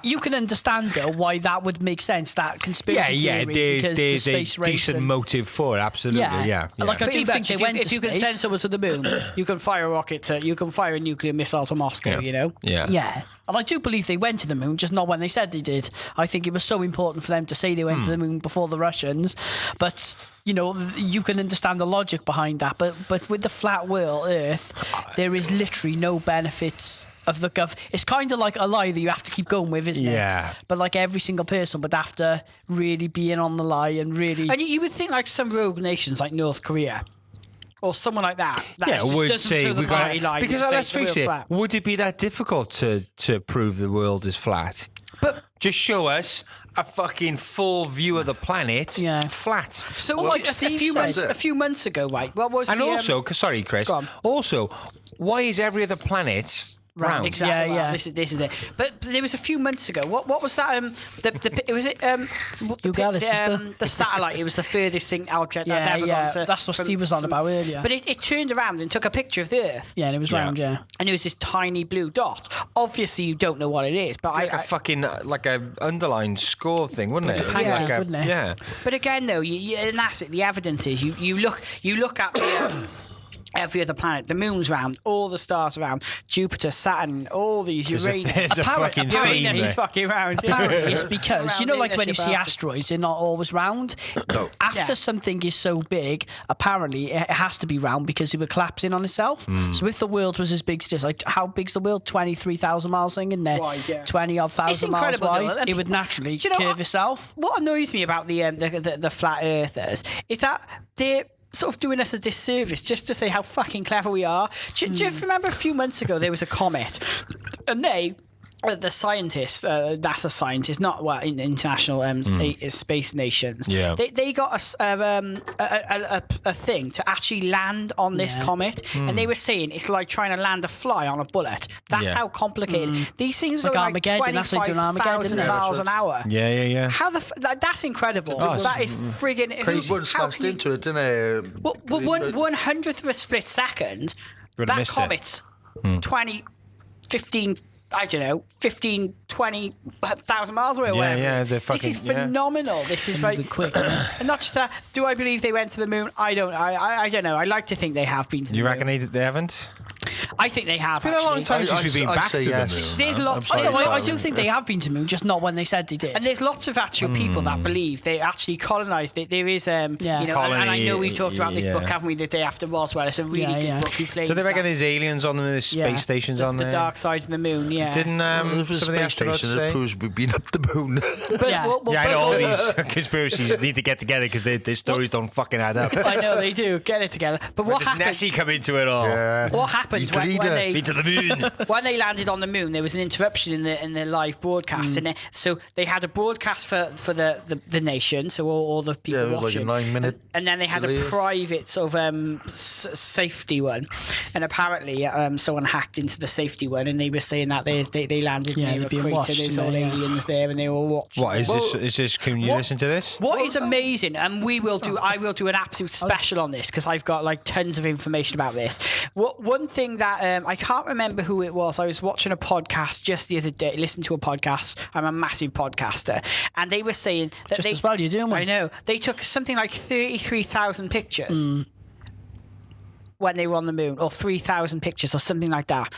you can understand though why that would make sense. That conspiracy Yeah. theory, because There's the a space race decent and- motive for it. Absolutely. Yeah. Like I do think they went if to you can space. send someone to the moon, you can fire a rocket you can fire a nuclear missile to Moscow. Yeah. Yeah, and I do believe they went to the moon, just not when they said they did. I think it was was so important for them to say they went to the moon before the Russians. But you can understand the logic behind that. But with the flat world, Earth, there is literally no benefits of the It's kind of like a lie that you have to keep going with, isn't it? But like every single person would have to really be in on the lie and really. And you would think like some rogue nations like North Korea. Or someone like that. Would say we got because let's face it. Flat. Would it be that difficult to prove the world is flat? But just show us a fucking full view of the planet, flat. So a few months ago, right? What was sorry, Chris. Also, why is every other planet round? Exactly. Yeah. This is it. But there was a few months ago. What was that? The satellite. It was the furthest thing object I've ever gone to. That's what Steve was on about earlier. But it turned around and took a picture of the Earth. Yeah, and it was round. Yeah, and it was this tiny blue dot. Obviously, you don't know what it is, but like a underlined score thing, wouldn't it? Wouldn't it? Yeah. But again, though, and that's it. The evidence is you look at the. Every other planet, the moon's round, all the stars around, Jupiter, Saturn, all these Uranus. There's a fucking theme Uranus there. is fucking round. Apparently, it's because like when you see asteroids, they're not always round. After something is so big, apparently it has to be round because it would collapse in on itself. So if the world was as big as this, like how big's the world? 23,000 miles thing in there, 20,000 miles wide. It would naturally curve itself. What annoys me about the flat earthers is that they're sort of doing us a disservice just to say how fucking clever we are. Do you remember a few months ago there was a comet and the scientists, NASA scientists, not international space nations. Yeah. They got a thing to actually land on this comet, and they were saying it's like trying to land a fly on a bullet. That's how complicated these things are. Like 25,000 miles an hour. Yeah. How that's incredible. That is friggin' crazy. One smashed into it, didn't it? Well, 1/100th of a split second. That comet's 15, 20,000 miles away. This is phenomenal. This is very quick. And not just that. Do I believe they went to the moon? I don't know. I like to think they have been to the moon. You reckon they haven't? I think they have. It's been a long time since we've been back to the moon. There's lots. I do think they have been to the moon, just not when they said they did. And there's lots of actual people that believe they actually colonised it. There is, and I know we've talked about this book, haven't we? The Day After Roswell. It's a really good book. Do they reckon there's aliens on there? There's space stations on there? The dark side of the moon. Yeah. Didn't some of the astronauts say? It proves we've been up the moon. I know all these conspiracies need to get together because their stories don't fucking add up. I know they do. Get it together. But what happened? Does Nessie come into it all? Yeah. What happened when they to the moon? When they landed on the moon, there was an interruption in the live broadcast, and so they had a broadcast for the nation, so all the people watching. Like a 9-minute. And then they had a private sort of safety one, and apparently someone hacked into the safety one, and they were saying that they landed near a crater. There's all aliens there, and they were watching. What is this? Is this? Can you listen to this? What is amazing, and I will do an absolute special on this because I've got like tons of information about this. One thing that I can't remember who it was. I was watching a podcast just the other day. Listened to a podcast. I'm a massive podcaster, and they were saying that just as well you're doing one. I know they took something like 33,000 pictures. When they were on the moon, or 3,000 pictures, or something like that.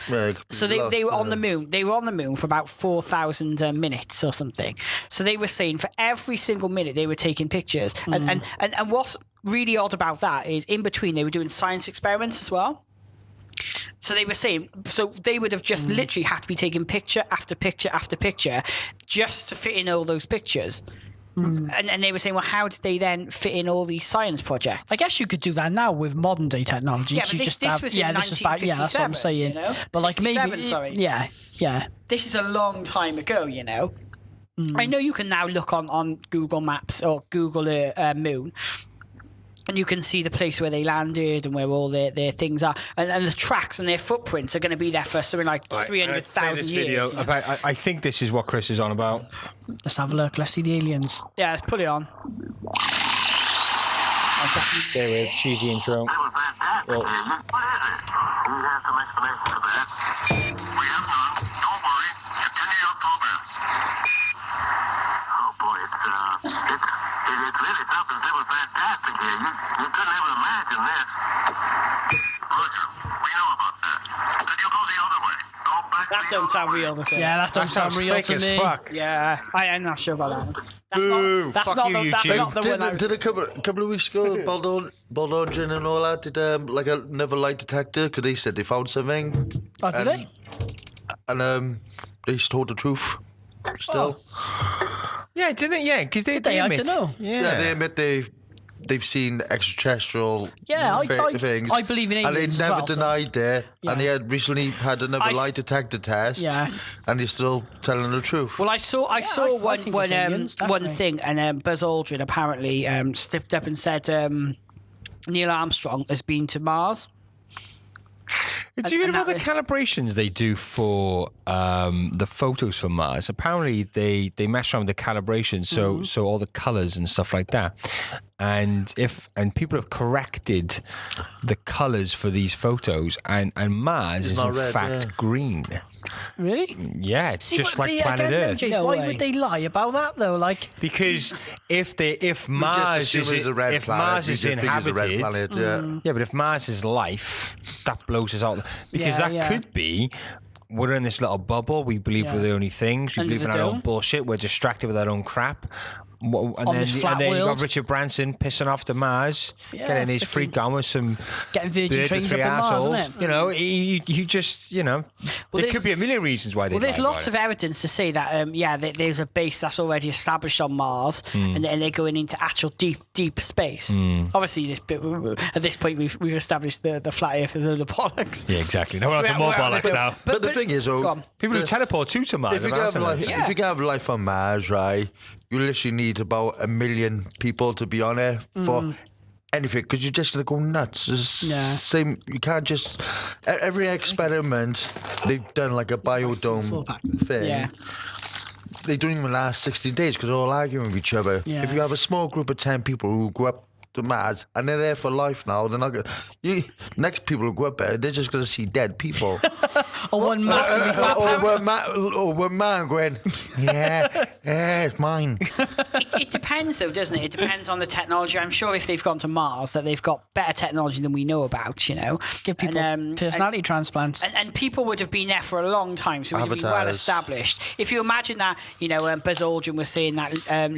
So they were on the moon. They were on the moon for about 4,000 minutes or something. So they were saying for every single minute they were taking pictures. And what's really odd about that is in between they were doing science experiments as well. So they were saying, so they would have just literally had to be taking picture after picture after picture just to fit in all those pictures. And they were saying, well, how did they then fit in all these science projects? I guess you could do that now with modern day technology. Yeah, but this was in 1957, that's what I'm saying. You know? But like maybe, yeah. This is a long time ago, you know. I know you can now look on Google Maps or Google Moon, and you can see the place where they landed and where all their things are. And the tracks and their footprints are going to be there for something like 300,000 years. Video. I think this is what Chris is on about. Let's have a look. Let's see the aliens. Yeah, let's put it on. There we go. Cheesy intro. that don't sound real, does it? Yeah, that don't sound real fake to as me. fuck. Yeah, I'm not sure about that one. Boo, That's fuck not you, that's YouTube. not the one I was... Did a couple of weeks ago, Baldwin and all that did like another lie detector because they said they found something. Oh, did they? And they told the truth. Still, Yeah, didn't it? Yeah, because they they? I admit. don't know. yeah, they admit they've seen extraterrestrial things. I believe in and they aliens as never well, so- denied it. Yeah. And they had recently had another lie detector test. Yeah. and they're still telling the truth. Well, I saw I think it's aliens, one definitely. thing, and Buzz Aldrin apparently stepped up and said Neil Armstrong has been to Mars. Did you read and about the that- calibrations they do for the photos from Mars? Apparently, they mess around with the calibrations, so all the colors and stuff like that. And people have corrected the colors for these photos, and Mars is in not red, fact yeah. green. Really? Yeah, it's just but like planet again, Earth. Jace, No why way. would they lie about that though? Like, Because if Mars assume is it's a red if planet. Mars We is just think it's a red inhabited, planet, yeah, but if Mars is life, that blows us out. Because Yeah, that yeah. could be we're in this little bubble. We believe we're the only things. We Under believe in the our own dome. bullshit. We're distracted with our own crap. And On this flat you world. got Richard Branson pissing off to Mars, Yeah, getting his freaking- freak on with some getting virgin bird trains with up three in Mars, assholes. isn't it? You know, you just, there there's- could be a million reasons why they Well, there's lie lots about of it. evidence to say that, there's a base that's already established on Mars, and they're going into actual deep space. Obviously, at this point, we've established the flat Earth as a bollocks. Yeah, exactly. No, we're on to more bollocks now. But the thing is, go though, on. People who teleport to Mars. if you have can asked have them. life, if you can have life on Mars, right, you literally need about 1 million people to be on it for anything, because you're just gonna go nuts. It's Yeah. same. You can't just every experiment they've done, like a biodome thing. Yeah. They don't even last 60 days because they're all arguing with each other. Yeah. If you have a small group of 10 people who go up to Mars and they're there for life now, they're not gonna. Next people who go up there, they're just gonna see dead people. or one massively fat or one man going, yeah, it's mine. It depends, though, doesn't it? It depends on the technology. I'm sure if they've gone to Mars, that they've got better technology than we know about. give people personality transplants. And people would have been there for a long time, so it would have been well Avatars. established. If you imagine that, Buzz Aldrin was saying that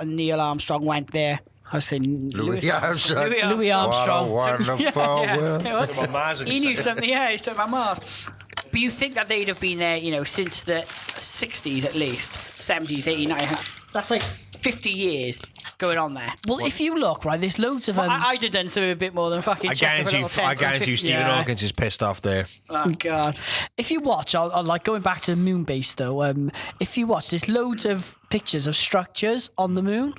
Neil Armstrong went there. I was saying Louis Armstrong. Louis Armstrong. What a wonderful world. He knew something. Yeah, he's talking about Mars. But you think that they'd have been there, since the 60s at least, 70s, 80s, 90s. That's like 50 years going on there. Well, if you look, right, there's loads of... I'd have done something a bit more than fucking. I check the little tents and guarantee you, 50 Stephen yeah. Hawkins is pissed off there. Oh God. If you watch, I'll like going back to the moon base though. If you watch, there's loads of pictures of structures on the moon.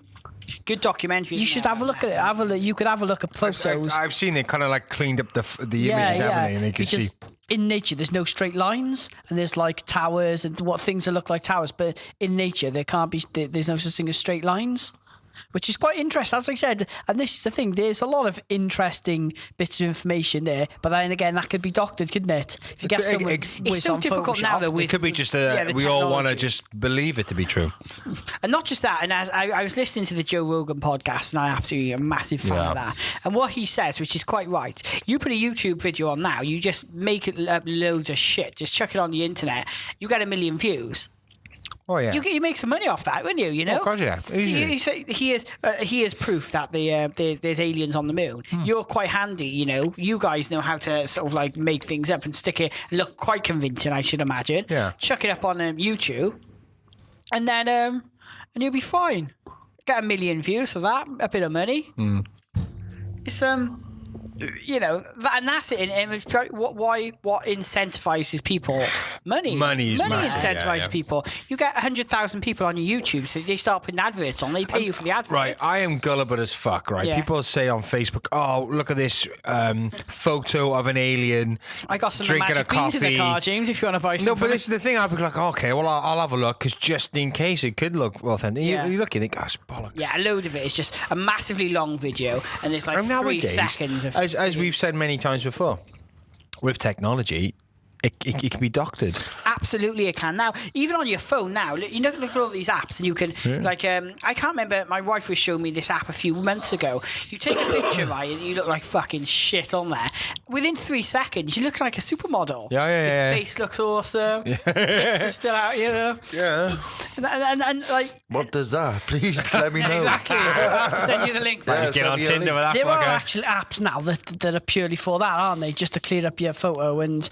Good documentary. You should have a look at it. You could have a look at photos. I've seen it kind of like cleaned up the Yeah, images, haven't yeah. they? And they can Because see. in nature, there's no straight lines, and there's like towers and what things that look like towers. But in nature, there can't be. There's no such thing as straight lines, which is quite interesting. As I said, and this is the thing. There's a lot of interesting bits of information there. But then again, that could be doctored, couldn't it? If you get someone, It's with so on difficult now, Photoshop. though. It could be just the we all want to technology. just believe it to be true. And not just that, and as I was listening to the Joe Rogan podcast, and I absolutely am a massive fan of that. And what he says, which is quite right, you put a YouTube video on now, you just make it up loads of shit, just chuck it on the internet, you get 1 million views. Oh yeah. You make some money off that, wouldn't you? You know. Of course, yeah. So you say he is proof that there's aliens on the moon. You're quite handy, You guys know how to sort of like make things up and stick it, look quite convincing, I should imagine. Yeah. Chuck it up on YouTube, and then and you'll be fine. Get 1 million views for that, a bit of money. It's and that's it. And what incentivizes people? Money. Money is massive, incentivizes yeah. people. You get 100,000 people on your YouTube, so they start putting adverts on. They pay you for the adverts. Right, I am gullible as fuck, right? Yeah. People say on Facebook, oh, look at this photo of an alien I got some drinking a magic beans in the coffee. car, James, if you want to buy some. No, but this is the thing. I'll be like, okay, well, I'll have a look, because just in case it could look authentic. Yeah. You look, you think, oh, it's bollocks. Yeah, a load of it is just a massively long video, and there's like And 3 nowadays, seconds of. as we've said many times before, with technology, it can be doctored. Absolutely, it can. Now, even on your phone now, look at all these apps, and you can, I can't remember, my wife was showing me this app a few months ago. You take a picture, right, and you look like fucking shit on there, within 3 seconds, you look like a supermodel. Yeah. Your face looks awesome. Tits are still out, you know. Yeah. And like, What does that? Please let me know. exactly. I'll have to send you the link. Yeah, Get on send me a Tinder link. with that There are fucker. actually apps now that are purely for that, aren't they? Just to clear up your photo. And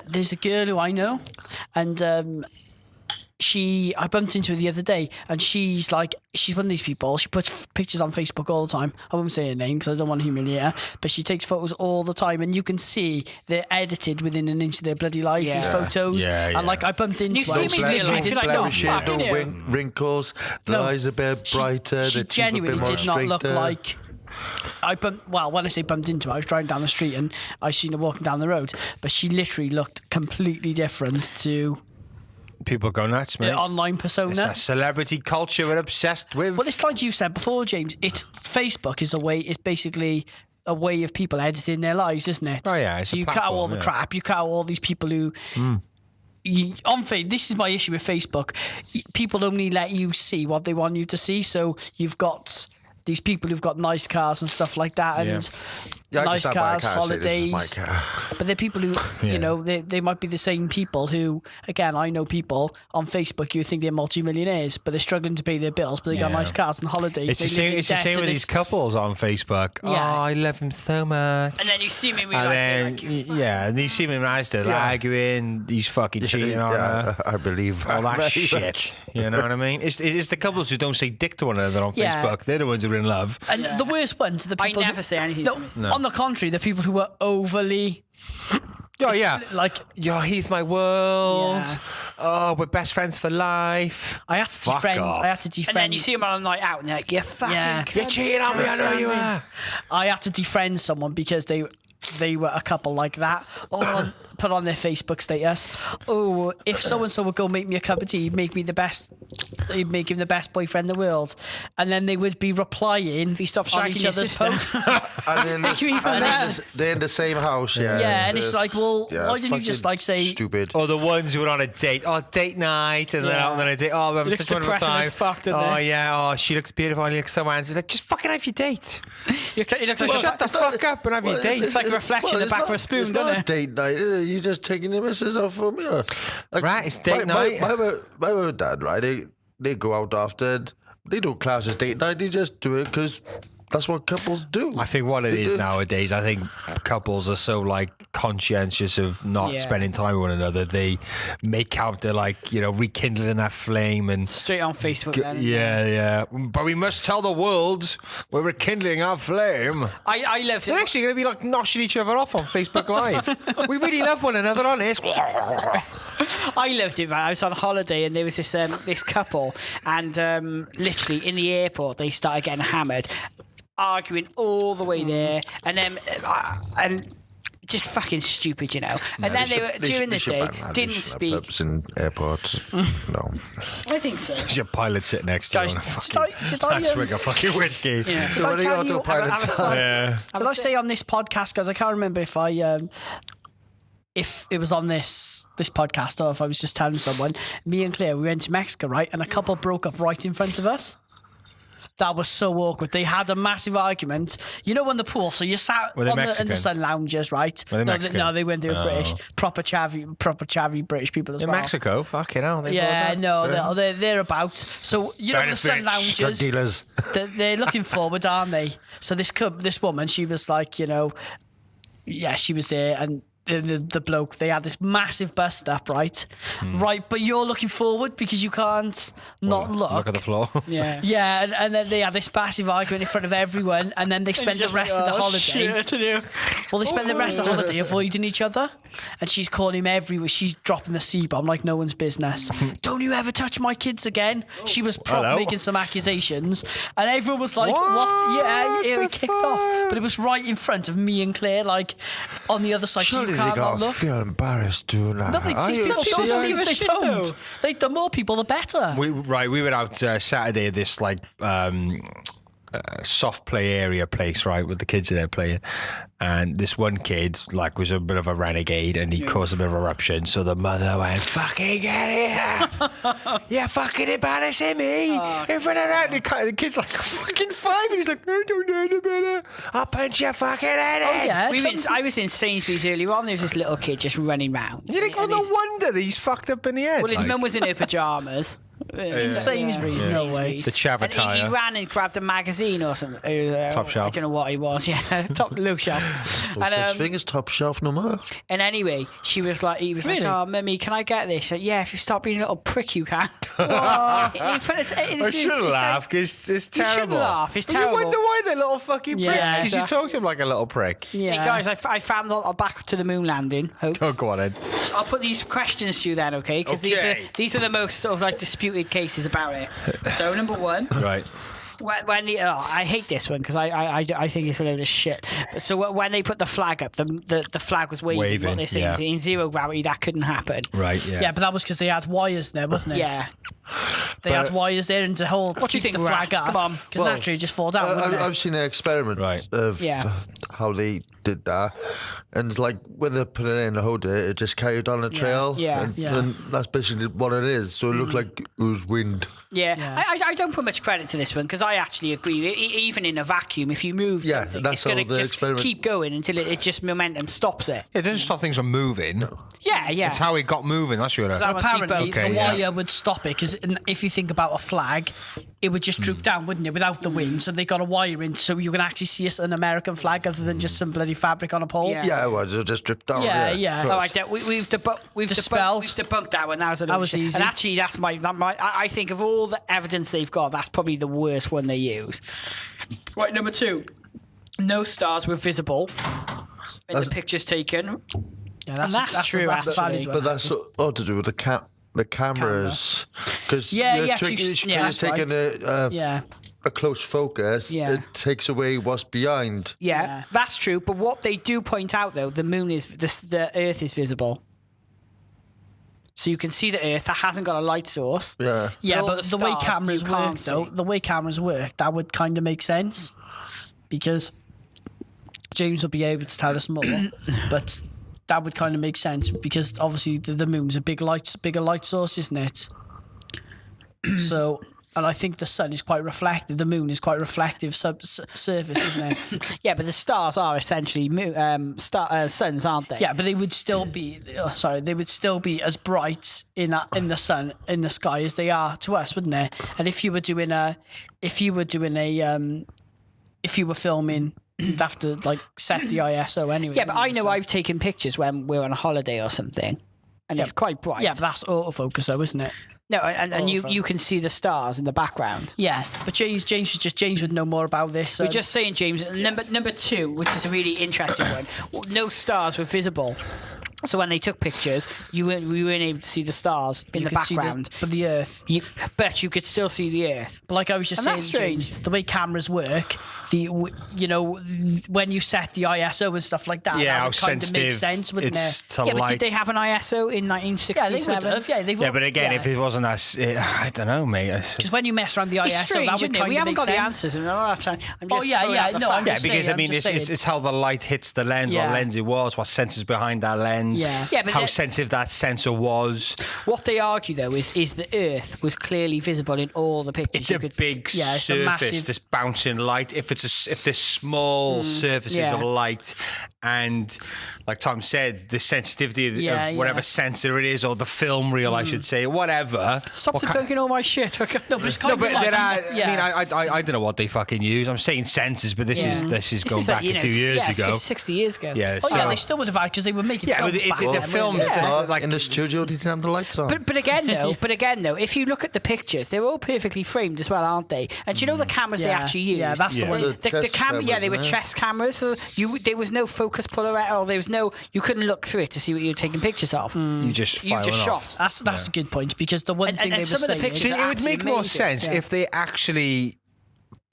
there's a girl who I know, and I bumped into her the other day, and she's one of these people. She puts pictures on Facebook all the time. I won't say her name because I don't want to humiliate her, but she takes photos all the time, and you can see they're edited within an inch of their bloody lives. These photos, Yeah. and like I bumped into You her. see me real life, you're like, blemishes, fuck, no innit? wrinkles. The eyes are a bit brighter. She the teeth a genuinely bit more did not look straighter. like. When I say bumped into her, I was driving down the street and I seen her walking down the road, but she literally looked completely different to People go nuts, mate. the online It's persona. that celebrity culture we're obsessed with. Well, it's like you said before, James. Facebook is basically a way of people editing their lives, isn't it? Oh, yeah, it's so a you cut out all platform, the yeah. crap. You cut out all these people who. This is my issue with Facebook. People only let you see what they want you to see. So you've got these people who've got nice cars and stuff like that, and Yeah, I can nice stand by a cars, car and say, "This is my holidays. car." But they're people who, you know, they might be the same people who, again, I know people on Facebook you think they're multimillionaires, but they're struggling to pay their bills, but they got Yeah. nice cars and holidays. It's They the live same. in It's the debt same and with these couples on Facebook. Yeah. Oh, I love him so much. And then you see me in real And life, then, you're like, and you see him in eyes, they're arguing, he's fucking cheating on her. I believe All that very shit. much. You know what I mean? It's the couples who don't say dick to one another on Yeah. Facebook. They're the ones who are in love. And the worst ones are the I people. never say anything to me. On the contrary, the people who are overly Oh, yeah. like. Yo, he's my world. Yeah. Oh, we're best friends for life. I had to Fuck defriend. off. I had to defriend. And then you see them on a night out, and they're like, "You fucking Yeah. cunt." You're cheating on me, I know you are. I had to defriend someone because they were a couple like that. Or put on their Facebook status, oh, if so and so would go make me a cup of tea, he'd make him the best boyfriend in the world, and then they would be replying. If he stops on shagging each your other's sister. posts. And in Make you even better. they're in the same house, yeah. Yeah, and it's like, well, why didn't you just like say? stupid? Or the ones who are on a date. Oh, date night. And they're out on a date. Oh, we're having Looks such a wonderful depressing time. as fuck, doesn't Oh, it? yeah. Oh, she looks beautiful. He looks so handsome. Like, just fucking have your date. You look like Shut the fuck up and have your date. It's like a reflection in the it's back not- of a spoon, it's doesn't not it? date night. You're just taking the missus out for a meal. Like, Right, it's date night. My mum and dad, right? They go out after. They don't class as date night. They just do it because that's what couples do. I think what it is nowadays, I think couples are so like conscientious of not Yeah. spending time with one another. They make out they're like, you know, rekindling that flame and Straight on Facebook. Then. yeah. But we must tell the world we're rekindling our flame. I love They're it. actually going to be like noshing each other off on Facebook Live. We really love one another on this. I loved it, man. I was on holiday and there was this couple, and literally in the airport they started getting hammered, arguing all the way there, and then and just fucking stupid, you know. And then they were during the day didn't speak. Pubs in airports. No. I think so. There's your pilot sitting next to you Guys, on a fucking did I, swig of fucking whiskey. Yeah. did I What do you tell got to you? a pilot have a time? song. Yeah. Did I say on this podcast? Because I can't remember if it was on this podcast or if I was just telling someone. Me and Claire, we went to Mexico, right? And a couple broke up right in front of us. That was so awkward. They had a massive argument. You know, on the pool. So you sat Were they in the Mexican? sun lounges, right? Were they no, Mexican? no, they weren't. They were Oh. British, proper chavvy British people as In well. Mexico? Fucking hell. They Yeah, bought no, they're about. So you know the sun Benefits. Drug lounges. dealers. They're looking forward, aren't they? So this woman, she was like, you know, yeah, she was there, and the bloke, they had this massive bust up, right? Right, but you're looking forward because you can't not look. Look at the floor. Yeah. Yeah, and then they had this massive argument in front of everyone, and then they spent the rest of the holiday. Well, they spent the rest of the holiday avoiding each other, and she's calling him everywhere. She's dropping the C-bomb like no one's business. Don't you ever touch my kids again? She was Hello? making some accusations, and everyone was like, "What?" Yeah, the it kicked off, but it was right in front of me and Claire, like on the other side. Surely so you they can't not gotta look. feel embarrassed doing that. No, they Are you- don't. See, I- Steve, they don't. The more people, the better. We were out Saturday at this like soft play area place, right, with the kids in there playing, and this one kid like was a bit of a renegade, and he caused a bit of eruption. So the mother went, "Fucking get here! You're fucking embarrassing me in front of that." The kid's like fucking 5, and he's like, "I don't know the better. I'll punch your fucking head in." Oh yeah, I was in Sainsbury's earlier on. There was this little kid just running round. You think, well, no wonder that he's fucked up in the head. Well, his like. mum was in her pajamas. Sainsbury's, no way. The Chavatire. And he ran and grabbed a magazine or something. Top shelf. I don't know what he was. Yeah, top low shelf. No such thing as top shelf no more. And anyway, he was like, Really? "Oh, mummy, can I get this?" Yeah, if you stop being a little prick, you can. I shouldn't laugh because it's terrible. You shouldn't laugh. It's But terrible. You wonder why they're little fucking pricks, Yeah, because you exactly. talk to him like a little prick. Hey Yeah. guys, I found a back to the moon landing hoax. Oh, go on then. I'll put these questions to you then, okay? Because Okay. these are the most sort of like disputed cases about it. So number one, Right. when I hate this one because I think it's a load of shit. So when they put the flag up, the flag was waving. Waving, What they say yeah. in zero gravity that couldn't happen. Right, yeah. Yeah, but that was because they had wires there, wasn't it? Yeah. They had wires there and to hold. What do you keep think, the flag Rat? up? Come on. Because Well, naturally it just fall down. wouldn't it? I've seen an experiment Right. of Yeah. how they did that, and it's like when they put it in the holder, it just carried on the trail. Yeah. and, Yeah. and that's basically what it is. So it looked like it was wind. Yeah, Yeah. I don't put much credit to this one because I actually agree. Even in a vacuum, if you move Yeah, something, that's it's going how to the just experiment- keep going until it just momentum stops it. It doesn't stop things from moving. Yeah, yeah. It's how it got moving. That's your. that was Apparently, debunked. Okay, the yeah. wire would stop it because if you think about a flag, it would just droop down, wouldn't it, without the wind? So they got a wire in so you can actually see an American flag other than just some bloody fabric on a pole. Yeah. Yeah, it was. It just dripped down. Yeah, yeah. of Oh, course. we've Dispelled. debunked that one. That was a That was easy. And actually, that's I think of all the evidence they've got, that's probably the worst one they use. Right, number 2. No stars were visible in the pictures taken. Yeah, And that's true, That's actually. valid one. But that's all to do with the cameras. Because Yeah, you're yeah, actually, yeah, that's taking yeah. a close focus. Yeah. It takes away what's behind. Yeah, Yeah. that's true. But what they do point out, though, the moon is the Earth is visible, so you can see the Earth. That hasn't got a light source. Yeah. Yeah, all but the the way stars cameras you can't work, though, see. the way cameras work, that would kind of make sense because James would be able to tell us more, but that would kind of make sense because obviously the moon's a bigger light source, isn't it? So, and I think the sun is quite reflective. The moon is quite reflective surface, isn't it? Yeah, but the stars are essentially suns, aren't they? Yeah, but they would still be. They would still be as bright in the sun in the sky as they are to us, wouldn't they? And if you were filming, you'd have to like set the ISO anyway. Yeah, but I know so- I've taken pictures when we're on a holiday or something, and it's quite bright. Yeah, but that's autofocus, though, isn't it? no, and you Awful. you can see the stars in the background. Yeah, but James would know more about this. We're just saying, James. Number 2, which is a really interesting one. No stars were visible. So when they took pictures, we weren't able to see the stars in the background. but the Earth. But you could still see the Earth. But like I was just And saying, that's strange. James, the way cameras work, when you set the ISO and stuff like that, Yeah, that how would kind of make sensitive sense, wouldn't it's it? to Yeah, but light. did they have an ISO in Yeah, they 1967? would have. Yeah, they've Yeah, but again, yeah. if it wasn't us, I don't know, mate. It's- Because when you mess around the It's ISO, strange, that would isn't it? kind We of haven't make got the sense. answers. I'm just Oh, yeah, throwing yeah, out the no, facts. I'm Yeah, just because saying, I mean, I'm just saying. it's how the light hits the lens, Yeah. what lens it was, what sensor's behind that lens, Yeah. Yeah, but how that- sensitive that sensor was. What they argue, though, is the Earth was clearly visible in all the pictures. It's You a could- big yeah, it's a surface, massive- this bouncing light. If there's small surfaces yeah. of light, and like Tom said, the sensitivity Yeah, of whatever yeah. sensor it is, or the film reel, I should say, whatever. Stop what debunking all my shit. Okay. No, but it's No, kind but of like, there are, yeah. I mean, I don't know what they fucking use. I'm saying sensors, but this is This going is back like, a few years it's ago. 60 years ago. Yeah, Oh, yeah, so- they still would have had because they were making Yeah, films but back the then, weren't films, they? Well, like in the studio, they turn the lights on. But again, though, if you look at the pictures, they're all perfectly framed as well, aren't they? And do you know the cameras they Yeah. actually used? Yeah, that's the Yeah. one. The Chest camera, yeah, they were cameras, isn't it? chest cameras. So there was no focus puller, or there was no. You couldn't look through it to see what you were taking pictures of. you just You just fire off. shot. That's a good point because the one And- thing and they some were of the saying pictures is See, it would absolutely make more amazing. sense Yeah. if they actually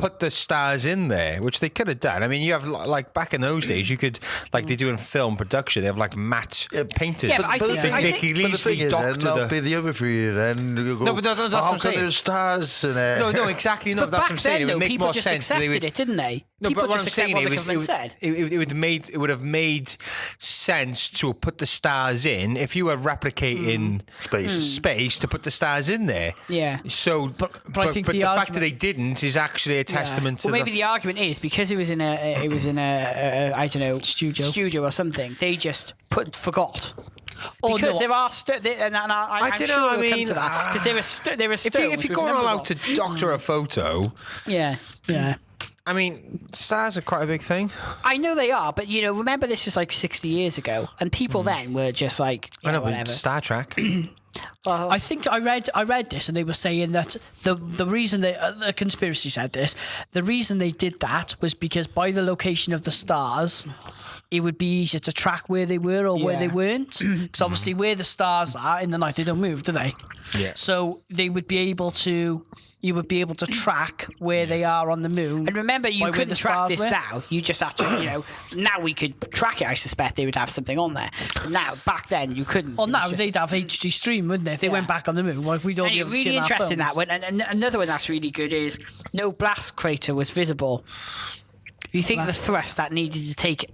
put the stars in there, which they could have done. I mean, you have like back in those days, you could like they do in film production. They have like matte painters. Yeah, but I they think- I could But the easily thing is, then doctor that'll the. be the other for you. Then you go, No, but that's what how I'm come saying. there's stars in it? No, exactly. No, But that's back what I'm saying. then, It would though, make people more just sense. They accepted would, it, didn't they? No, People but what just I'm accept saying what the is, government said. it would have made sense to put the stars in if you were replicating space to put the stars in there. Yeah. So, but I think the the fact argument- that they didn't is actually a testament to Well, maybe the argument is because it was in a I don't know studio or something. They just forgot. Because there are and I'm I don't sure know. I we'll come mean, to that because there are if stones you're with going numbers allowed on. to doctor a photo, Yeah. I mean, stars are quite a big thing. I know they are, but remember this was like 60 years ago, and people then were just like, I know, whatever. but Star Trek. I think I read this, and they were saying that the reason the conspiracy said this, the reason they did that was because by the location of the stars, it would be easier to track where they were or where they weren't. Because obviously, where the stars are in the night, they don't move, do they? Yeah. So they would be able to. You would be able to track where they are on the moon. And remember, by you where couldn't the track stars this were. now. You just had to, now we could track it. I suspect they would have something on there. But now, back then, you couldn't. Well, It was now just- they'd have HD stream, wouldn't they? If they Yeah. went back on the moon, like we'd all And be it's able to see really in our interesting phones. that one. And another one that's really good is no blast crater was visible. You think the thrust that needed to take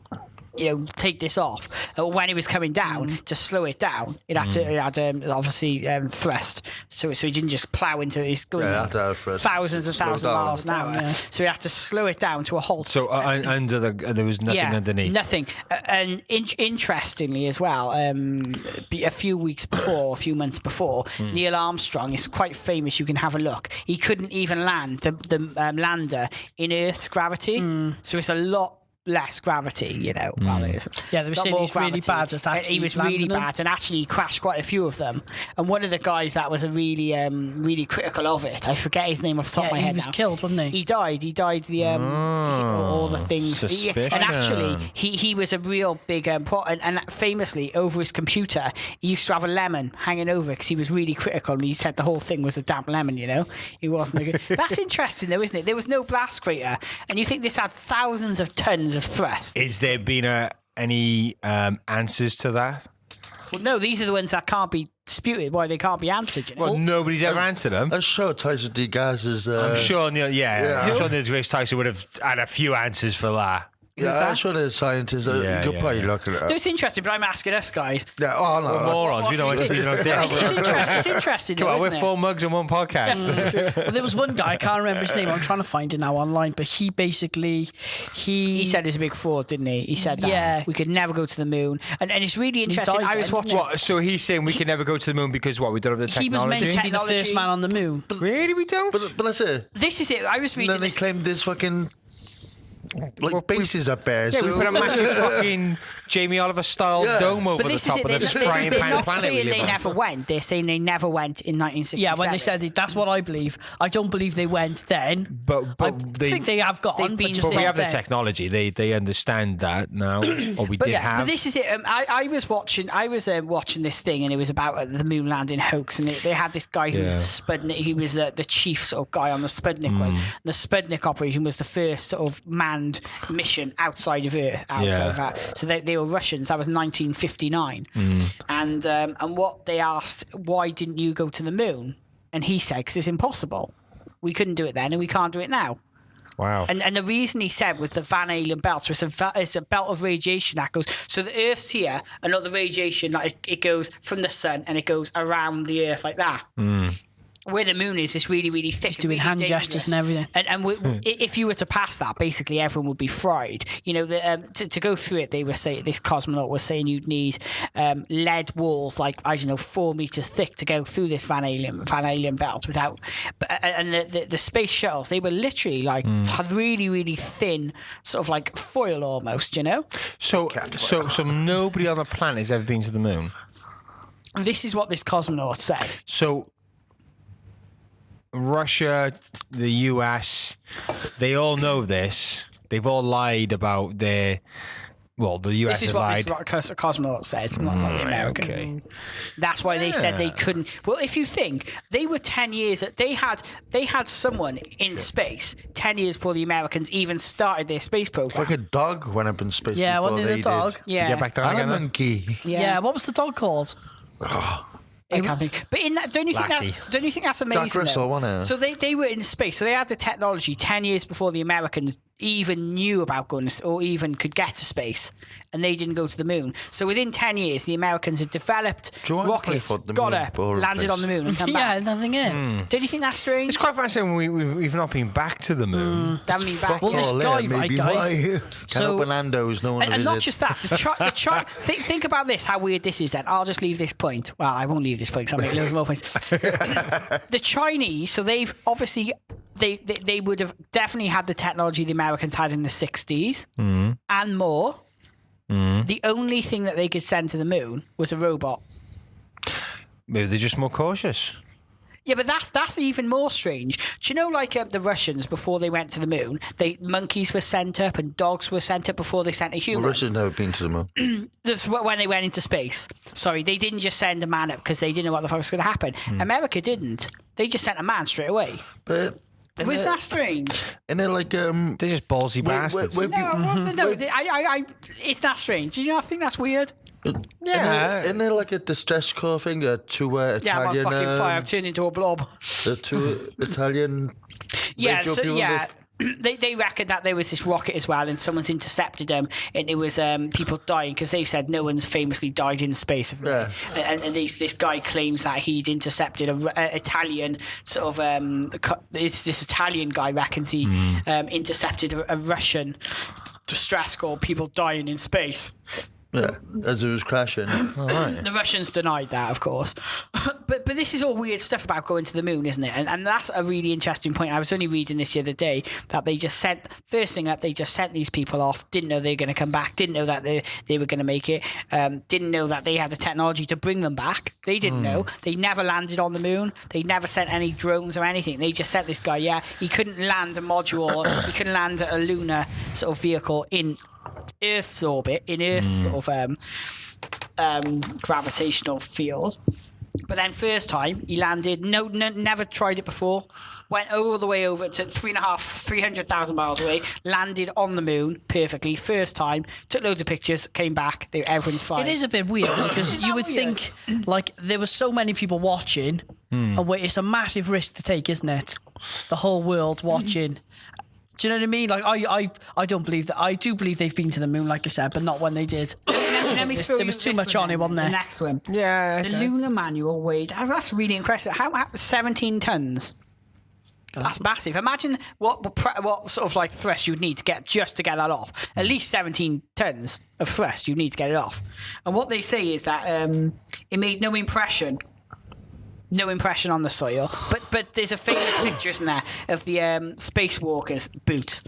this off when it was coming down to slow it down, it had obviously thrust, so he didn't just plow into it. He's going Yeah, it had to have thrust. thousands and Slow thousands of down. miles an hour, so he had to slow it down to a halt. So under there was nothing underneath. Nothing. And interestingly as well, a few months before, Neil Armstrong is quite famous. You can have a look. He couldn't even land the lander in Earth's gravity, so it's a lot less gravity, well, it's Yeah, they were lot saying more he's really bad at actually he was landing really them. bad and actually crashed quite a few of them. And one of the guys that was a really critical of it, I forget his name off the top of my he head was now. killed, wasn't he? He died all the things. Suspicion. And actually, he was a real big and famously over his computer, he used to have a lemon hanging over because he was really critical. And he said the whole thing was a damp lemon. He wasn't a good. That's interesting, though, isn't it? There was no blast crater, and you think this had thousands of tons of thrust. Is there been any answers to that? Well, no, these are the ones that can't be disputed. Why they can't be answered? Well, nobody's ever answered them. I'm sure Tyson degasses. I'm sure Neil. Yeah. I'm sure Neil deGrasse Tyson would have had a few answers for that. Yeah, I'm sure there's scientists. You'll probably look at it No, up. it's interesting, but I'm asking us guys. Yeah, oh no. Morons, we don't. do you think? It's interesting. Come though, on, isn't we're it? 4 mugs in one podcast. Well, there was one guy, I can't remember his name, I'm trying to find it now online, but he basically He said he's a big fraud, didn't he? He said that. Yeah. We could never go to the moon. And it's really interesting. died I was then, watching. What? So he's saying we can never go to the moon because what? We don't have the he was meant technology. to be the first Technology. man on the moon. Really, we don't. But that's it. This is it. I was And reading then they this. claim there's fucking bases up there. Yeah, we put a massive fucking Jamie Oliver style Yeah. dome over But the this is top it. of this frying They're pan not planet we saying live they on. never went. They're saying they never went in 1967. Yeah, when they said it, that's what I believe. I don't believe they went then. But I they think they have gone. they've but been just But we not have the then. technology. They understand that now, or we did But have. this is it. I was watching. Watching this thing, and it was about the moon landing hoax. And they had this guy who was Sputnik. He was the chief sort of guy on the Sputnik one. The Sputnik operation was the first sort of manned mission outside of Earth. So they were Russians. That was 1959. And what they asked, why didn't you go to the moon? And he said, because it's impossible. We couldn't do it then, and we can't do it now. Wow. And the reason he said with the Van Allen belt, so it's a belt of radiation that goes. So the Earth's here, and not the radiation, like it goes from the sun and it goes around the Earth like that. Where the moon is, it's really, really thick. He's doing and hand really gestures dangerous. and everything. And if you were to pass that, basically everyone would be fried. To go through it, they were saying, this cosmonaut was saying you'd need lead walls, like, I don't know, 4 meters thick to go through this Van Allen belt without. And the space shuttles, they were literally like really, really thin, sort of like foil almost, So nobody on the planet has ever been to the moon. This is what this cosmonaut said. So Russia, the US, they all know this. They've all lied about their Well, the US This is what cosmonaut said, not the Americans. Okay. That's why they said they couldn't. Well, if you think they were 10 years, they had someone in space 10 years before the Americans even started their space program. Like a dog went up in space. Yeah, before wasn't they it a dog? did. Yeah, Get back down And a again. then? monkey. Yeah. What was the dog called? I can't think. But in that, don't you think that's amazing? Jack Russell, though? wasn't it? So they were in space. So they had the technology 10 years before the Americans even knew about going or even could get to space, and they didn't go to the moon. So within 10 years, the Americans had developed Do you want to rockets, play for the got moon up, or landed on the moon, and come Yeah, back. nothing in. Don't you think that's strange? It's quite fascinating. We've not been back to the moon. That mean back. Well, yeah. this Oh, guy, yeah, right, maybe guys? why. Can So- open Nando's, no one And not visits. just that, think about this, how weird this is then. I'll just leave this point. Well, I won't leave this point because I'll make loads more points. The Chinese, so they've obviously, they would have definitely had the technology the Americans had in the 60s and more. The only thing that they could send to the moon was a robot. Maybe they're just more cautious. Yeah, but that's even more strange. Do you know, like the Russians before they went to the moon, monkeys were sent up and dogs were sent up before they sent a human. Russia's never been to the moon. That's when they went into space. Sorry, they didn't just send a man up because they didn't know what the fuck was going to happen. America didn't. They just sent a man straight away. But Was that strange? and they're like They're just ballsy bastards. where No, it's not strange. Do you not think that's weird? Yeah. Isn't there like a distress call thing? Two Yeah, I'm on Italian, fucking fire. I've turned into a blob. two Italian. Yeah, radio so, people yeah. with- They reckon that there was this rocket as well, and someone's intercepted them, and it was people dying because they said no one's famously died in space. Yeah. And this guy claims that he'd intercepted a Italian sort of this Italian guy reckons he intercepted a Russian distress call, people dying in space. Yeah, as it was crashing. The Russians denied that, of course. but this is all weird stuff about going to the moon, isn't it? And that's a really interesting point. I was only reading this the other day that they just sent, first thing up, they just sent these people off, didn't know they were going to come back, didn't know that they were going to make it, didn't know that they had the technology to bring them back. They didn't know. They never landed on the moon. They never sent any drones or anything. They just sent this guy, he couldn't land a module, he couldn't land a lunar sort of vehicle in Earth's orbit, in Earth's sort of gravitational field. But then first time he landed, never tried it before, went all the way over to 300,000 miles away, landed on the moon perfectly, first time, took loads of pictures, came back, everyone's fine. It is a bit weird because you would think like there were so many people watching, and it's a massive risk to take, isn't it? The whole world watching. Do you know what I mean? Like I don't believe that. I do believe they've been to the moon, like I said, but not when they did. There was too much on it, wasn't there? The next one. Yeah. The lunar manual weighed, that's really impressive. How 17 tons? That's massive. Imagine what sort of like thrust you'd need to get that off. At least 17 tons of thrust you need to get it off. And what they say is that it made no impression on the soil. But there's a famous picture, isn't there, of the spacewalkers' boots.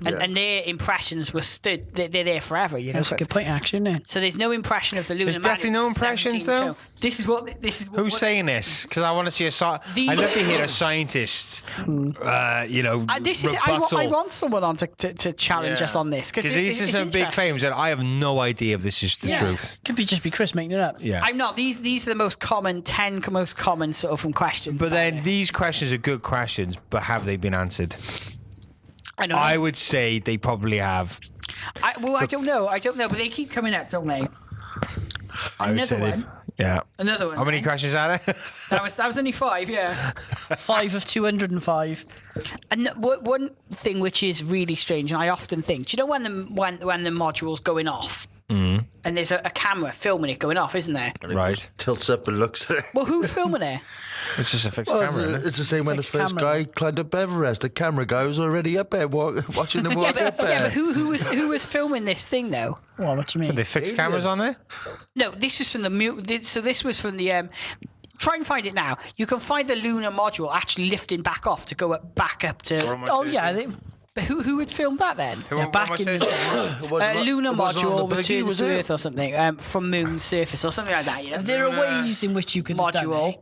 And their impressions were stood. They're there forever, you know. That's a good point, actually, isn't it? So there's no impression of the lunar. There's definitely no impressions, 17 though? This is what. Who's saying this? Because I want to see I'd love to hear a scientist, This is. rebuttal. I want someone on to challenge us on this because these are some big claims that I have no idea if this is the truth. Could just be Chris making it up. Yeah. I'm not. These are the most common 10 most common sort of questions. But then these questions are good questions, but have they been answered? I know. I would say they probably have. I don't know. But they keep coming up, don't they? I would say Another one. yeah. Another one. How many questions are there? That was only 5. Yeah. 5 of 205. And one thing which is really strange, and I often think, do you know when the module's going off? And there's a camera filming it going off, isn't there? Right. Tilts up and looks at it. Well, who's filming it? It's just a fixed Well, camera, isn't it? it's the same when the Fixed first camera. guy climbed up Everest. The camera guy was already up there watching them walk up there. Yeah, but who was filming this thing though? Well, what do you mean? They fixed cameras on there? No, this is from the so this was from the. Try and find it now. You can find the lunar module actually lifting back off to go back up to. Oh yeah, But who would film that then? back in the It wasn't- Lunar it wasn't on module the buggy, returns was to it? Earth or something from moon surface or something like that. You know? there are ways in which you could have done module it.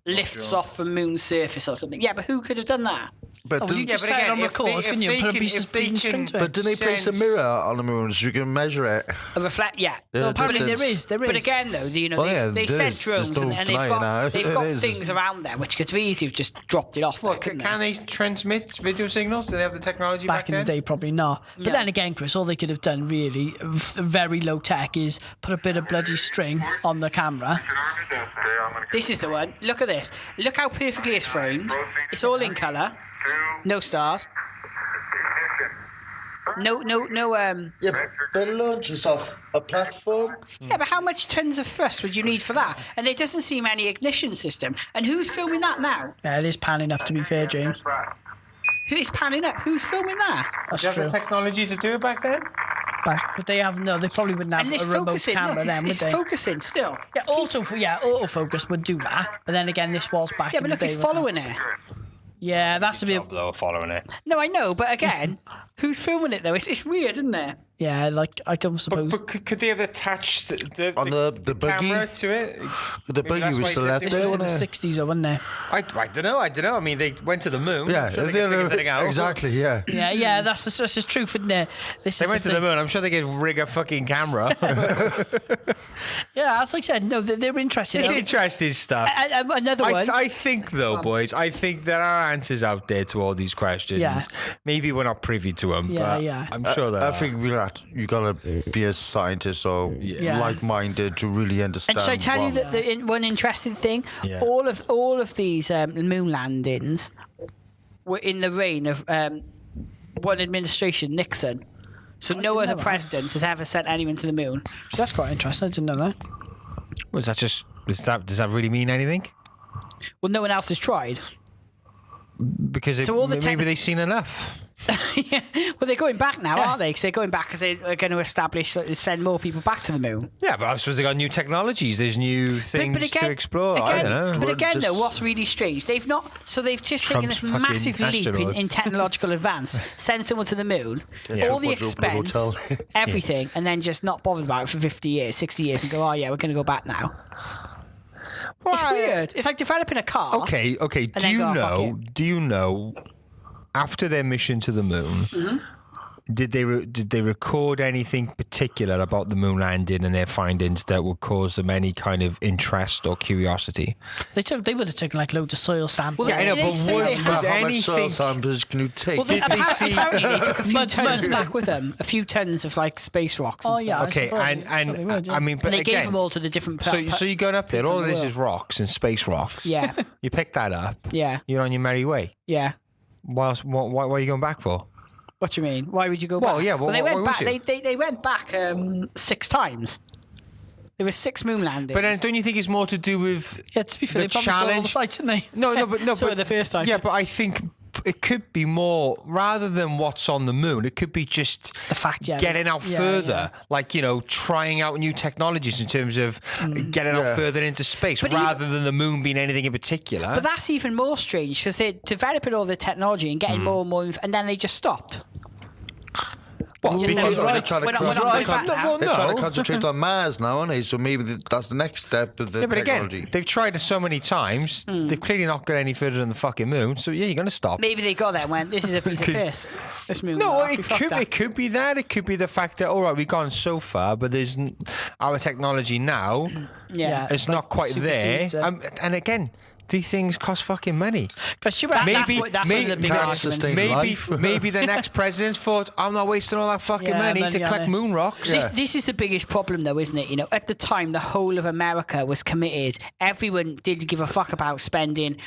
lifts off from moon surface or something. Yeah, but who could have done that? But you didn't, just say it on record, couldn't you? Put a piece of string to it. but didn't they place a mirror on the moon so you can measure it? A reflect, yeah. Well, apparently distance. there is. But again, though, there they sent is. drones Just don't and deny it now. they've It got is. things around there which could easily have just dropped it off. What, can they transmit video signals? Do they have the technology back Back in the then? day, probably not. But then again, Chris, all they could have done really, very low tech, is put a bit of bloody string on the camera. This is the one. Look at this. Look how perfectly it's framed. It's all in colour. No stars. No. Yeah, but it launches off a platform. Yeah, but how much tons of thrust would you need for that? And there doesn't seem any ignition system. And who's filming that now? Yeah, it is panning up, to be fair, James. Who is panning up? Who's filming that? That's Do you have true. the technology to do it back then? But they have no. They probably wouldn't have And it's a remote focusing. camera Look, then, would it's they? focusing still. Yeah, autofocus would do that. But then again, this was back Yeah, in but the look, day. it's wasn't following it. Yeah, that's a bit. Blow following it. No, I know, but again, who's filming it though? It's weird, isn't it? Yeah, like I don't suppose. But could they have attached the buggy? camera to it? The Maybe buggy that's was why still they left did This there, was in the wasn't it? 60s, though, wasn't it? I don't know. I mean, they went to the moon. Yeah, I'm sure they could figure something out. exactly. Yeah. Yeah, that's the truth, isn't it? They went to the moon. I'm sure they could rig a fucking camera. Yeah, as I said, no, they're interested. It's interesting stuff. Another one. I think, though, boys, I think there are answers out there to all these questions. Yeah. Maybe we're not privy to them, Yeah, but yeah. I'm sure there I are. think you gotta be a scientist or Yeah. like-minded to really understand. And shall I tell you what- that one interesting thing? Yeah. All of these moon landings were in the reign of one administration, Nixon. So no didn't other know that. president has ever sent anyone to the moon. That's quite interesting. I didn't know that. Was that just? Does that really mean anything? Well, no one else has tried. Because So all the maybe tech- they've seen enough. Yeah. Well, they're going back now, aren't they? Because they're going back because they're going to send more people back to the moon. Yeah, but I suppose they got new technologies. There's new things to explore. I don't know. But Well, again, just- though, what's really strange? They've just taken Trump's this fucking massive leap astronauts. in technological advance, send someone to the moon, Yeah. all the Quadruple expense, hotel. everything, and then just not bothered about it for 50 years, 60 years, and go, oh yeah, we're going to go back now. It's weird. It's like developing a car. Okay. Do then you go, "Fuck know? Do you know? After their mission to the moon, Mm-hmm. did they record anything particular about the moon landing and their findings that would cause them any kind of interest or curiosity? They would have taken like loads of soil samples. Well, I know, they but say they was have- How much soil anything? samples can you take? Well, Did they see? apparently they took a few Mud- tons mud- back with them, a few tons of like space rocks. And Oh, yeah. stuff. Okay, suppose- and I suppose they would, yeah. I mean, but And they again, gave them all to the different. so you're going up there. All of this is rocks and space rocks. Yeah, You pick that up. yeah, You're on your merry way. yeah. Why are you going back for? What do you mean? Why would you go Well, back? yeah, well, they why went would back. you? They went back 6 times. There were 6 moon landings. But then, don't you think it's more to do with Yeah, to be fair, the they probably saw all the challenge? sites, didn't they? No. So but the first time. Yeah, but I think it could be more rather than what's on the moon. It could be just The fact, yeah. getting out Yeah, further, like trying out new technologies in terms of getting out Yeah. further into space, But rather than the moon being anything in particular. But that's even more strange because they're developing all the technology and getting more and more, and then they just stopped. Well, Just because said, they're right, trying to we're not cross- going they're back now. They're trying to No. concentrate on Mars now, aren't they? So maybe that's the next step of the yeah, but technology. again, they've tried it so many times. They've clearly not got any further than the fucking moon. So yeah, you're going to stop. Maybe they got there and went, this is a piece of piss. This moon. No, rock, we it fucked could that. it could be that. It could be the fact that all right, we've gone so far, but there's our technology now. Yeah. It's not quite there. supersedes it. And again, these things cost fucking money. Because That's Maybe, one of the big Can't arguments. sustain maybe, life. maybe the next president's thought, I'm not wasting all that fucking Yeah, money money to on collect it. moon rocks. This is the biggest problem, though, isn't it? At the time, the whole of America was committed. Everyone didn't give a fuck about spending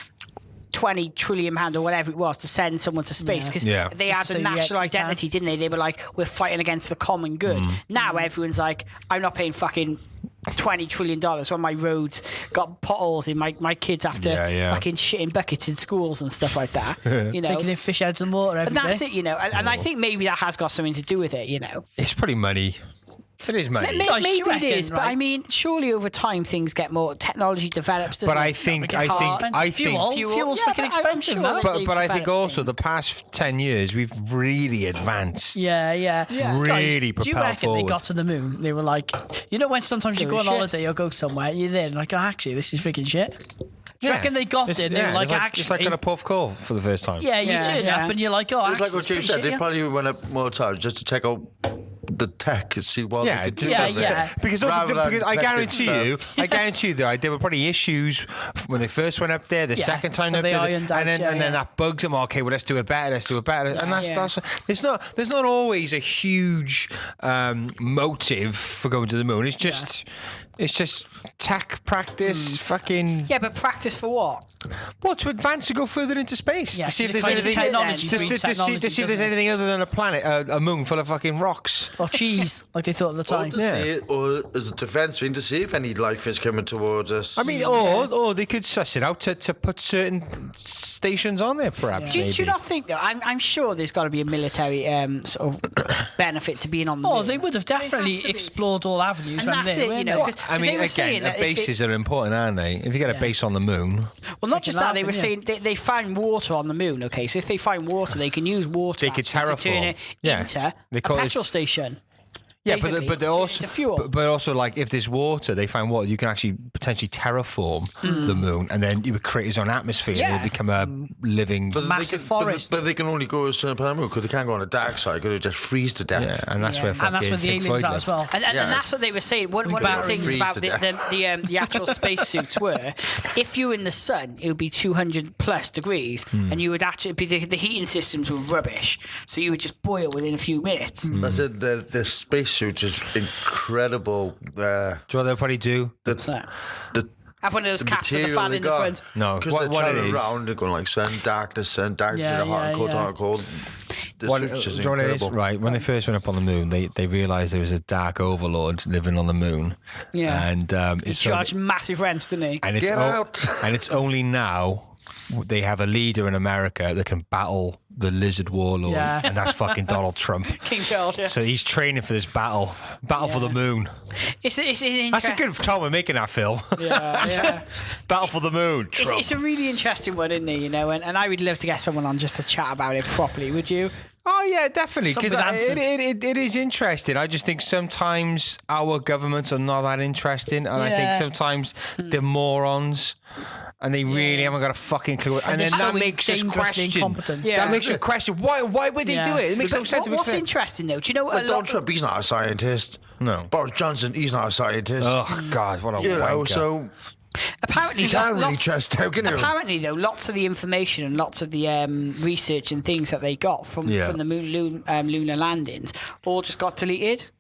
20 trillion pounds or whatever it was to send someone to space because Yeah. they Just had to the say, yeah, national you can. identity, didn't they? They were like, we're fighting against the common good. Now everyone's like, I'm not paying fucking $20 trillion when my roads got potholes in my kids after Yeah. fucking shitting buckets in schools and stuff like that. taking in fish out of water every And that's day. it, and I think maybe that has got something to do with it, It's pretty money. It is money. Maybe, Guys, do you maybe it reckon, is, but right? I mean, surely over time things get more technology develops. doesn't But it? I think Fuel's Yeah, freaking but I'm expensive sure now. that- but I think developed also the past 10 years we've really advanced. Yeah. Really Guys, do you propel reckon forward. they got to the moon? They were like, when sometimes you So go on shit. holiday or go somewhere, you're there and like, oh, actually, this is freaking shit. Do you reckon they got there and they were like, actually... It's like on a puff call for the first time. Yeah, you turn up and you're like, oh, It's actually, like what James said. They probably went up more times just to check out the tech and see what they could do. Because I guarantee you, though, there were probably issues when they first went up there, the second time up there, and then that bugs them. Okay, well, let's do it better. And that's there's not always a huge motive for going to the moon. It's just tech practice, fucking... Yeah, but practice for what? Well, to advance to go further into space. Yeah, to see if there's anything... Technology, to see if there's anything other than a planet, a moon full of fucking rocks. Or cheese, like they thought at the time. Or as a defence thing, to see if any life is coming towards us. I mean, or they could suss it out to put certain stations on there, perhaps. Do you not think, though, I'm sure there's got to be a military sort of benefit to being on the moon. They would have definitely explored all avenues. And that's it, you know. I mean, again, bases are important, aren't they? If you get a base on the moon... Well, not just that, they were saying they find water on the moon, okay? So if they find water, they can use water to turn it into a petrol station. Yeah, but they also, it's a fuel. But also, like, if there's water, they find water, you can actually potentially terraform the moon, and then you would create its own atmosphere, and it would become a living massive forest. But they can only go a certain part of the moon because they can't go on the dark side because they just freeze to death. Yeah, and that's where the aliens are as well. And that's what they were saying. One of the things about the actual spacesuits were, if you were in the sun, it would be 200 plus degrees, and you would actually be the heating systems were rubbish, so you would just boil within a few minutes. That's it. The space suit is incredible. Do you know what they'll probably do? What's that? Have one of those caps with the fan in the front. No, because what they're it is. around, they're going like sun, darkness, hot and cold. This What is just it is, incredible. right? When they first went up on the moon, they realised there was a dark overlord living on the moon. Yeah, and he charged massive rents, didn't he? And Get out! And it's only now they have a leader in America that can battle the lizard warlord, and that's fucking Donald Trump. King Charles, yeah. So he's training for this battle for the moon. It's That's a good time we're making that film. Yeah. Battle for the moon. Trump. It's a really interesting one, isn't it? You know, and I would love to get someone on just to chat about it properly. Would you? Oh yeah, definitely. Because Some with it is interesting. I just think sometimes our governments are not that interesting, and I think sometimes they're morons. And they really haven't got a fucking clue. And then that makes us question. That makes you question, why would they do it? It makes no sense. What's interesting, though, do you know what Donald Trump, he's not a scientist. No. Boris Johnson, he's not a scientist. Oh, God, what a wanker. So... Apparently, you can't really trust how can you? Apparently, though, lots of the information and lots of the research and things that they got from the lunar landings all just got deleted.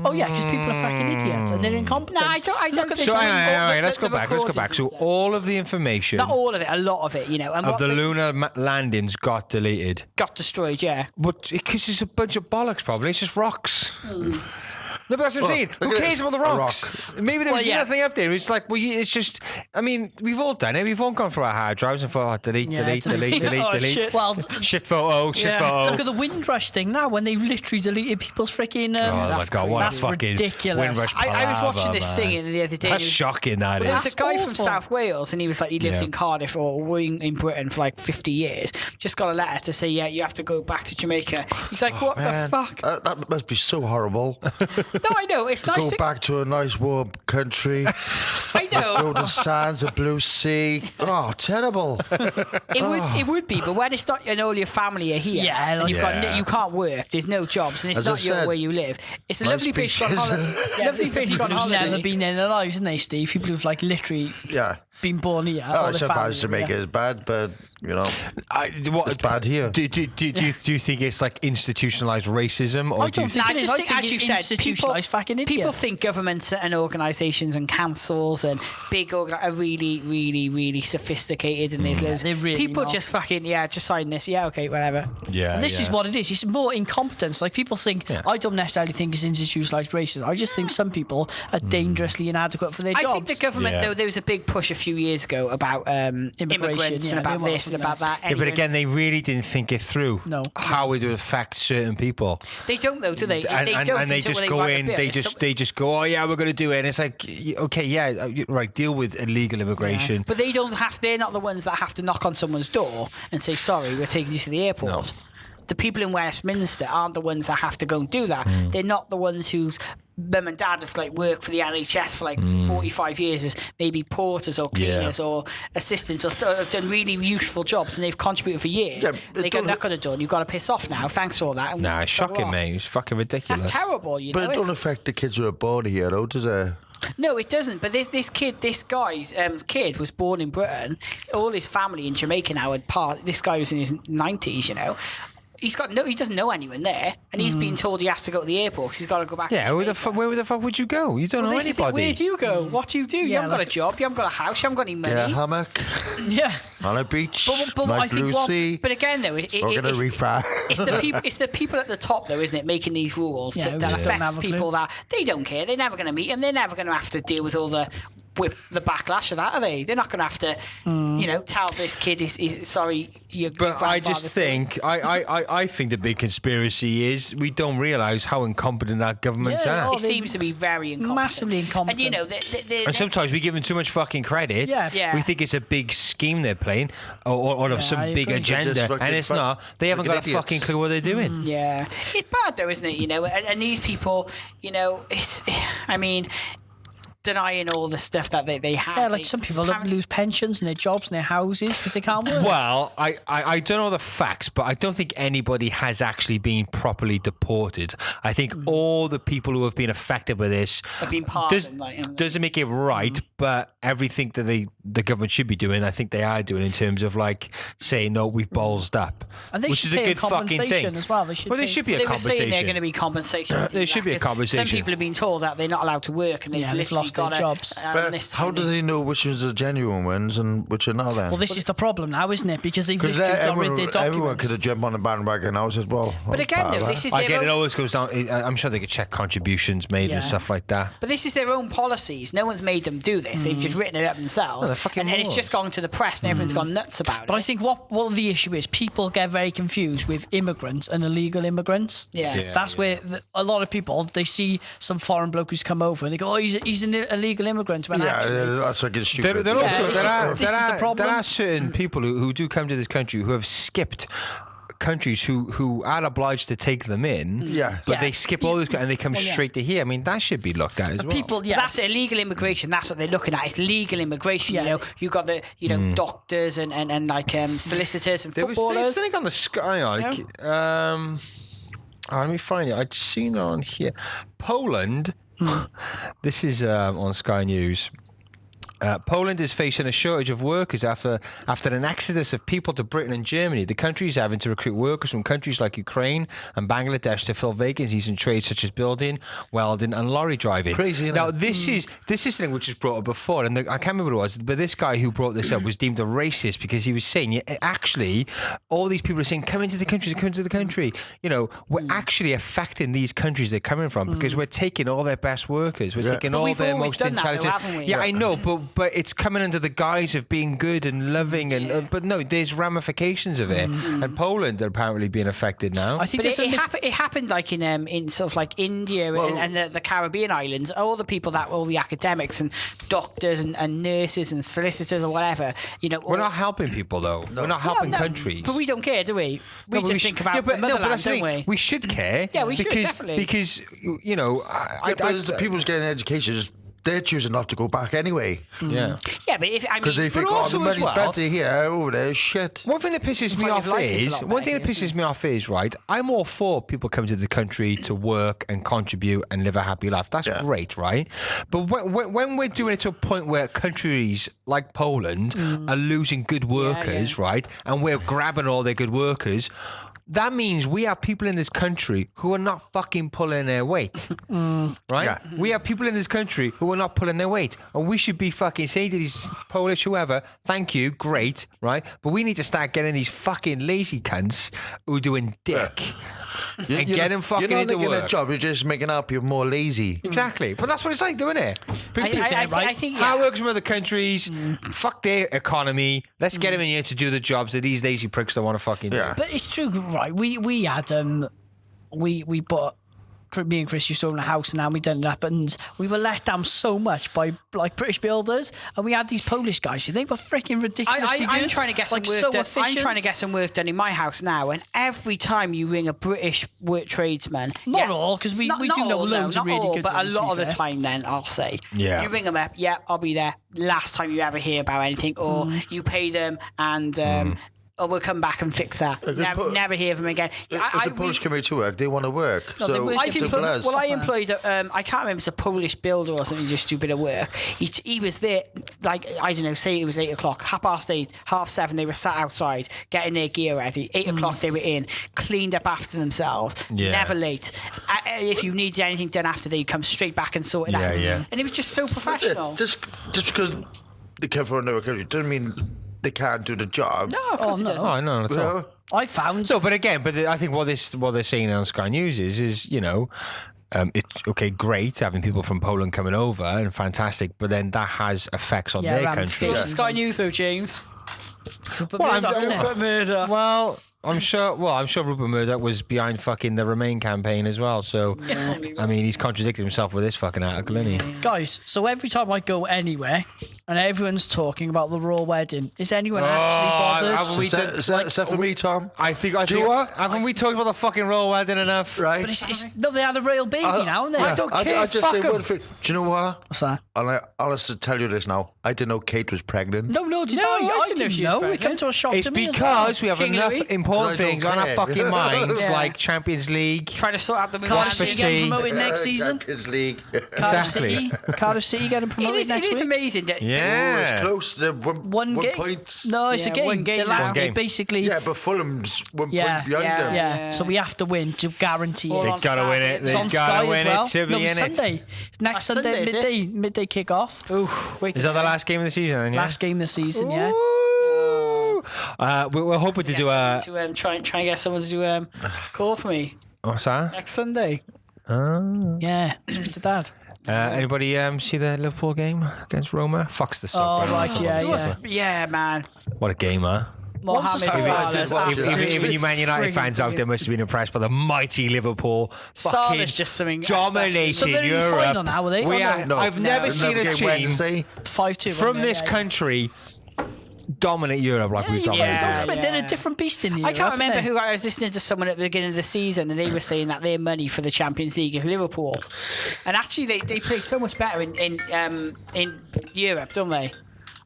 Oh yeah, because people are fucking idiots and they're incompetent. No, I don't. Look at this. So let's go back. So all of the information, not all of it, a lot of it, you know, and of the lunar landings got deleted, got destroyed. Yeah, but because it's a bunch of bollocks. Probably it's just rocks. No, but that's what I'm saying. Who cares about the rocks? Maybe there was nothing up there. It's like, it's just, I mean, we've all done it. We've all gone through our hard drives and thought, delete. Shit. Well, shit photo. Look at the Windrush thing now when they've literally deleted people's freaking. Oh my God, what that's a fucking ridiculous. Windrush I was watching this man. thing the other day. That's shocking, that is. There was a guy from awful. South Wales, and he was like, he lived in Cardiff or in Britain for like 50 years. Just got a letter to say, you have to go back to Jamaica. He's like, what the fuck? That must be so horrible. No, I know. It's nice. Go back to a nice warm country. I know. Go to sands, a blue sea. Oh, terrible. It would be, but when it's not, and all your family are here, and you can't work. There's no jobs, and it's As not where you live. It's a lovely place to go on holiday. Lovely place to go on holiday. Never been in their lives, haven't they, Steve? People who've like literally been born here. Oh, sometimes Jamaica is bad, but you know, it's bad here. Do you think it's like institutionalized racism, or I don't think it is. I think as you said, institutionalized fucking idiots. People think governments and organisations and councils and big are really, really, really sophisticated, and there's loads. They're really people not. just fucking just sign this. Yeah, okay, whatever. Yeah, and this is what it is. It's more incompetence. Like people think, I don't necessarily think it's institutionalized racism. I just think some people are dangerously inadequate for their jobs. I think the government, though, there was a big push a few years ago about immigrants and about this and about that. Yeah, but again, they really didn't think it through. No. How it would affect certain people. They don't, though, do they? And they just go in. They just go, oh yeah, we're going to do it. And it's like, okay, right, deal with illegal immigration. Yeah. But they don't have. They're not the ones that have to knock on someone's door and say, sorry, we're taking you to the airport. No. The people in Westminster aren't the ones that have to go and do that. They're not the ones whose mum and dad have like worked for the NHS for like 45 years as maybe porters or cleaners or assistants, or have done really useful jobs, and they've contributed for years. They go, "That could have done. You've got to piss off now. Thanks for all that." Nah, it's shocking, mate. It's fucking ridiculous. That's terrible. You know, But it don't affect the kids who are born here, though, does it? no, it doesn't. But this guy's kid was born in Britain. All his family in Jamaica now had This guy was in his 90s, you know. He doesn't know anyone there, and he's been told he has to go to the airport because he's got to go back. Yeah, to where the fuck would you go? You don't know this anybody. Is it. Where do you go? What do? You haven't got a job. You haven't got a house. You haven't got any money. Yeah, hammock Yeah. on a beach, But like I think blue sea. But again, though, It's the people at the top, though, isn't it, making these rules Yeah, that who just don't affects have a clue. people that they don't care. They're never going to meet them. They're never going to have to deal with all the backlash of that, are they? They're not going to have to, tell this kid he's sorry. But I just think I think the big conspiracy is we don't realise how incompetent our governments Yeah, are. It seems to be very incompetent. Massively incompetent. And And sometimes we give them too much fucking credit. Yeah. We think it's a big scheme they're playing or of some I big agree. agenda, Just fucking and it's not. They haven't got a idiots. fucking clue what they're doing. yeah, it's bad though, isn't it? You know, and these people, denying all the stuff that they have. Yeah, like some people lose pensions and their jobs and their houses because they can't work. Well, I don't know the facts, but I don't think anybody has actually been properly deported. I think all the people who have been affected by this have been pardoned. doesn't make it right, but everything that the government should be doing, I think they are doing in terms of like saying, no, we've ballsed up. And they which should is a pay good fucking compensation thing. as well. They should Well, there pay- should be a They were saying compensation. they're going to be compensation. There should be a compensation. Some people have been told that they're not allowed to work and they've Yeah, they've literally lost their got jobs. But how do they know which ones are genuine ones and which are not then? Well, this is the problem now, isn't it? Because they've Because literally got rid of their everyone could documents. have jumped on the bandwagon now as well. But again, though, this is I their get it own, always goes down. I'm sure they could check contributions made Yeah. and stuff like that. but this is their own policies. No one's made them do this. They've just written it up themselves. they're fucking and it's morons. just gone to the press and everyone's gone nuts about But I it. think what the issue is, people get very confused with immigrants and illegal immigrants. Yeah. That's where a lot of people, they see some foreign bloke who's come over and they go, oh, he's an illegal immigrant. When Yeah, actually, that's like it's stupid. There also this is the problem. There are certain people who do come to this country who have skipped countries who are obliged to take them in. Yeah. But Yeah. they skip all those and they come straight to here. I mean, that should be looked at as well. people, yeah. That's illegal immigration. That's what they're looking at. It's legal immigration. Yeah. You know, you got the doctors and like solicitors and There was footballers. something on the sky. Let me find it. I'd seen it on here. Poland. This is on Sky News. Poland is facing a shortage of workers after an exodus of people to Britain and Germany. The country is having to recruit workers from countries like Ukraine and Bangladesh to fill vacancies in trades such as building, welding, and lorry driving. Crazy, isn't Now, it? this is something which was brought up before, and I can't remember who it was, but this guy who brought this up was deemed a racist because he was saying, actually, all these people are saying, come into the country. You know, we're actually affecting these countries they're coming from because we're taking all their best workers. We're taking But all we've their always most done that though, intelligent. haven't we? Yeah, I know, but it's coming under the guise of being good and loving, and but no, there's ramifications of it, and Poland are apparently being affected now. I think But there's it happened like in sort of like India and the Caribbean islands. All the people all the academics and doctors and nurses and solicitors or whatever. You know, We're not helping people though. We're not helping countries. But we don't care, do we? We No, but just should- think about yeah, but, the no, but motherland, that's the don't thing. we? We should care. Yeah, we should, because, definitely. Because you know, Yeah, but as the people's getting education, they're choosing not to go back anyway. yeah. Yeah, but Because they think, oh, the also as money's well- better here, over there, shit. One thing that pisses me Quality off of life is a is lot one thing better, that pisses me off is right. I'm all for people coming to the country to work and contribute and live a happy life. That's great, right? But when we're doing it to a point where countries like Poland are losing good workers, right, and we're grabbing all their good workers. That means we have people in this country who are not fucking pulling their weight, right? Yeah. We have people in this country who are not pulling their weight, and we should be fucking saying to these Polish whoever, "Thank you, great," right? But we need to start getting these fucking lazy cunts who are doing dick. And get them fucking You're not into making work. a job, you're just making our people more lazy. Exactly, but that's what it's like, doing it. I think Hard workers from other countries, fuck their economy. Let's get them in here to do the jobs that these lazy pricks don't want to fucking do. Yeah. But it's true, right? We had we bought me and Chris used to own a house, and now we done it up, and we were let down so much by like British builders, and we had these Polish guys, and they were freaking ridiculously I'm good. trying to get some like, work so done. I'm efficient. trying to get some work done in my house now, and every time you ring a British work tradesman, Not all, 'cause we do know loads of really good but ones, a to lot be of the fair. time, then I'll say, Yeah. you ring them up, yeah, I'll be there. Last time you ever hear about anything, or you pay them and. Or we'll come back and fix that. Never hear from them again. If the Polish come here to work, they want to work. No, they so work it's simple as. I employed. I can't remember if it's a Polish builder or something just stupid at work. He was there, like I don't know. Say it was 8 o'clock, 8:30, 7:30. They were sat outside getting their gear ready. 8 o'clock they were in, cleaned up after themselves. Yeah. Never late. If you needed anything done after, they come straight back and sort it out. Yeah. And it was just so That's it. professional. Just because they come from another country doesn't mean they can't do the job. No, of course it doesn't. Oh, no, that's You all. know? I found So, but I think what they're saying on Sky News is it's okay, great having people from Poland coming over and fantastic, but then that has effects on Yeah, their around country. the- Sky News though, James. Rupert Well, Murdoch, I'm- innit? Murder. Well, I'm sure Rupert Murdoch was behind fucking the Remain campaign as well. So, I mean, he's contradicted himself with this fucking article, isn't he? Guys, so every time I go anywhere and everyone's talking about the royal wedding, is anyone actually bothered? haven't we done- Is that for me, Tom? I think Do you know what? haven't we talked about the fucking royal wedding enough? Right. But it's no, they had a real baby now, and they I don't care, I'll just fuck say 'em. one thing. Do you know what? What's that? I'll just tell you this now. I didn't know Kate was pregnant. No, did No, I? I I didn't know didn't she was know. It pregnant. came to a shock It's to me as well. because we have King enough Louis? important I don't things on our care. fucking minds, Yeah. like Champions League. Trying to sort out the Cardiff City Hospitality. getting promoted next season. Champions League. Exactly. Cardiff City getting promoted It next is week. amazing that Yeah. It's close. They're one One game. point. No, it's a Yeah, game. one game The now. last One game, game. basically. Yeah, but Fulham's 1 Yeah, point behind them. Yeah, so we have to win to guarantee Well, it. They on gotta win it. Saturday. It's They on gotta Sky win as well. it to be No, in it. Sunday. It's next Sunday, Sunday, is it? midday kick-off. Oof, wait Is that the last game of the season? Then, yeah? Last game this season, yeah. Ooh. We're hoping to do a. to try and get someone to do call for me What's that? next Sunday. Yeah, speak to Dad. Anybody see the Liverpool game against Roma? Fucks the soccer. Oh, right, yeah. Yeah, man. What a game, huh? Mohamed Salah? Salah's I did watch it. absolutely Even you Man United frigging fans out there must have been impressed by the mighty Liverpool. Fucking Salah's just something dominating So they're in the Europe. final now, are they? We Oh, are, no. I've never seen a game team Wednesday. 5-2. from this country dominate Europe like we've dominated yeah. Europe. They're a different beast in Europe. I can't remember aren't they? who I was listening to someone at the beginning of the season, and they were saying that their money for the Champions League is Liverpool, and actually they play so much better in Europe, don't they?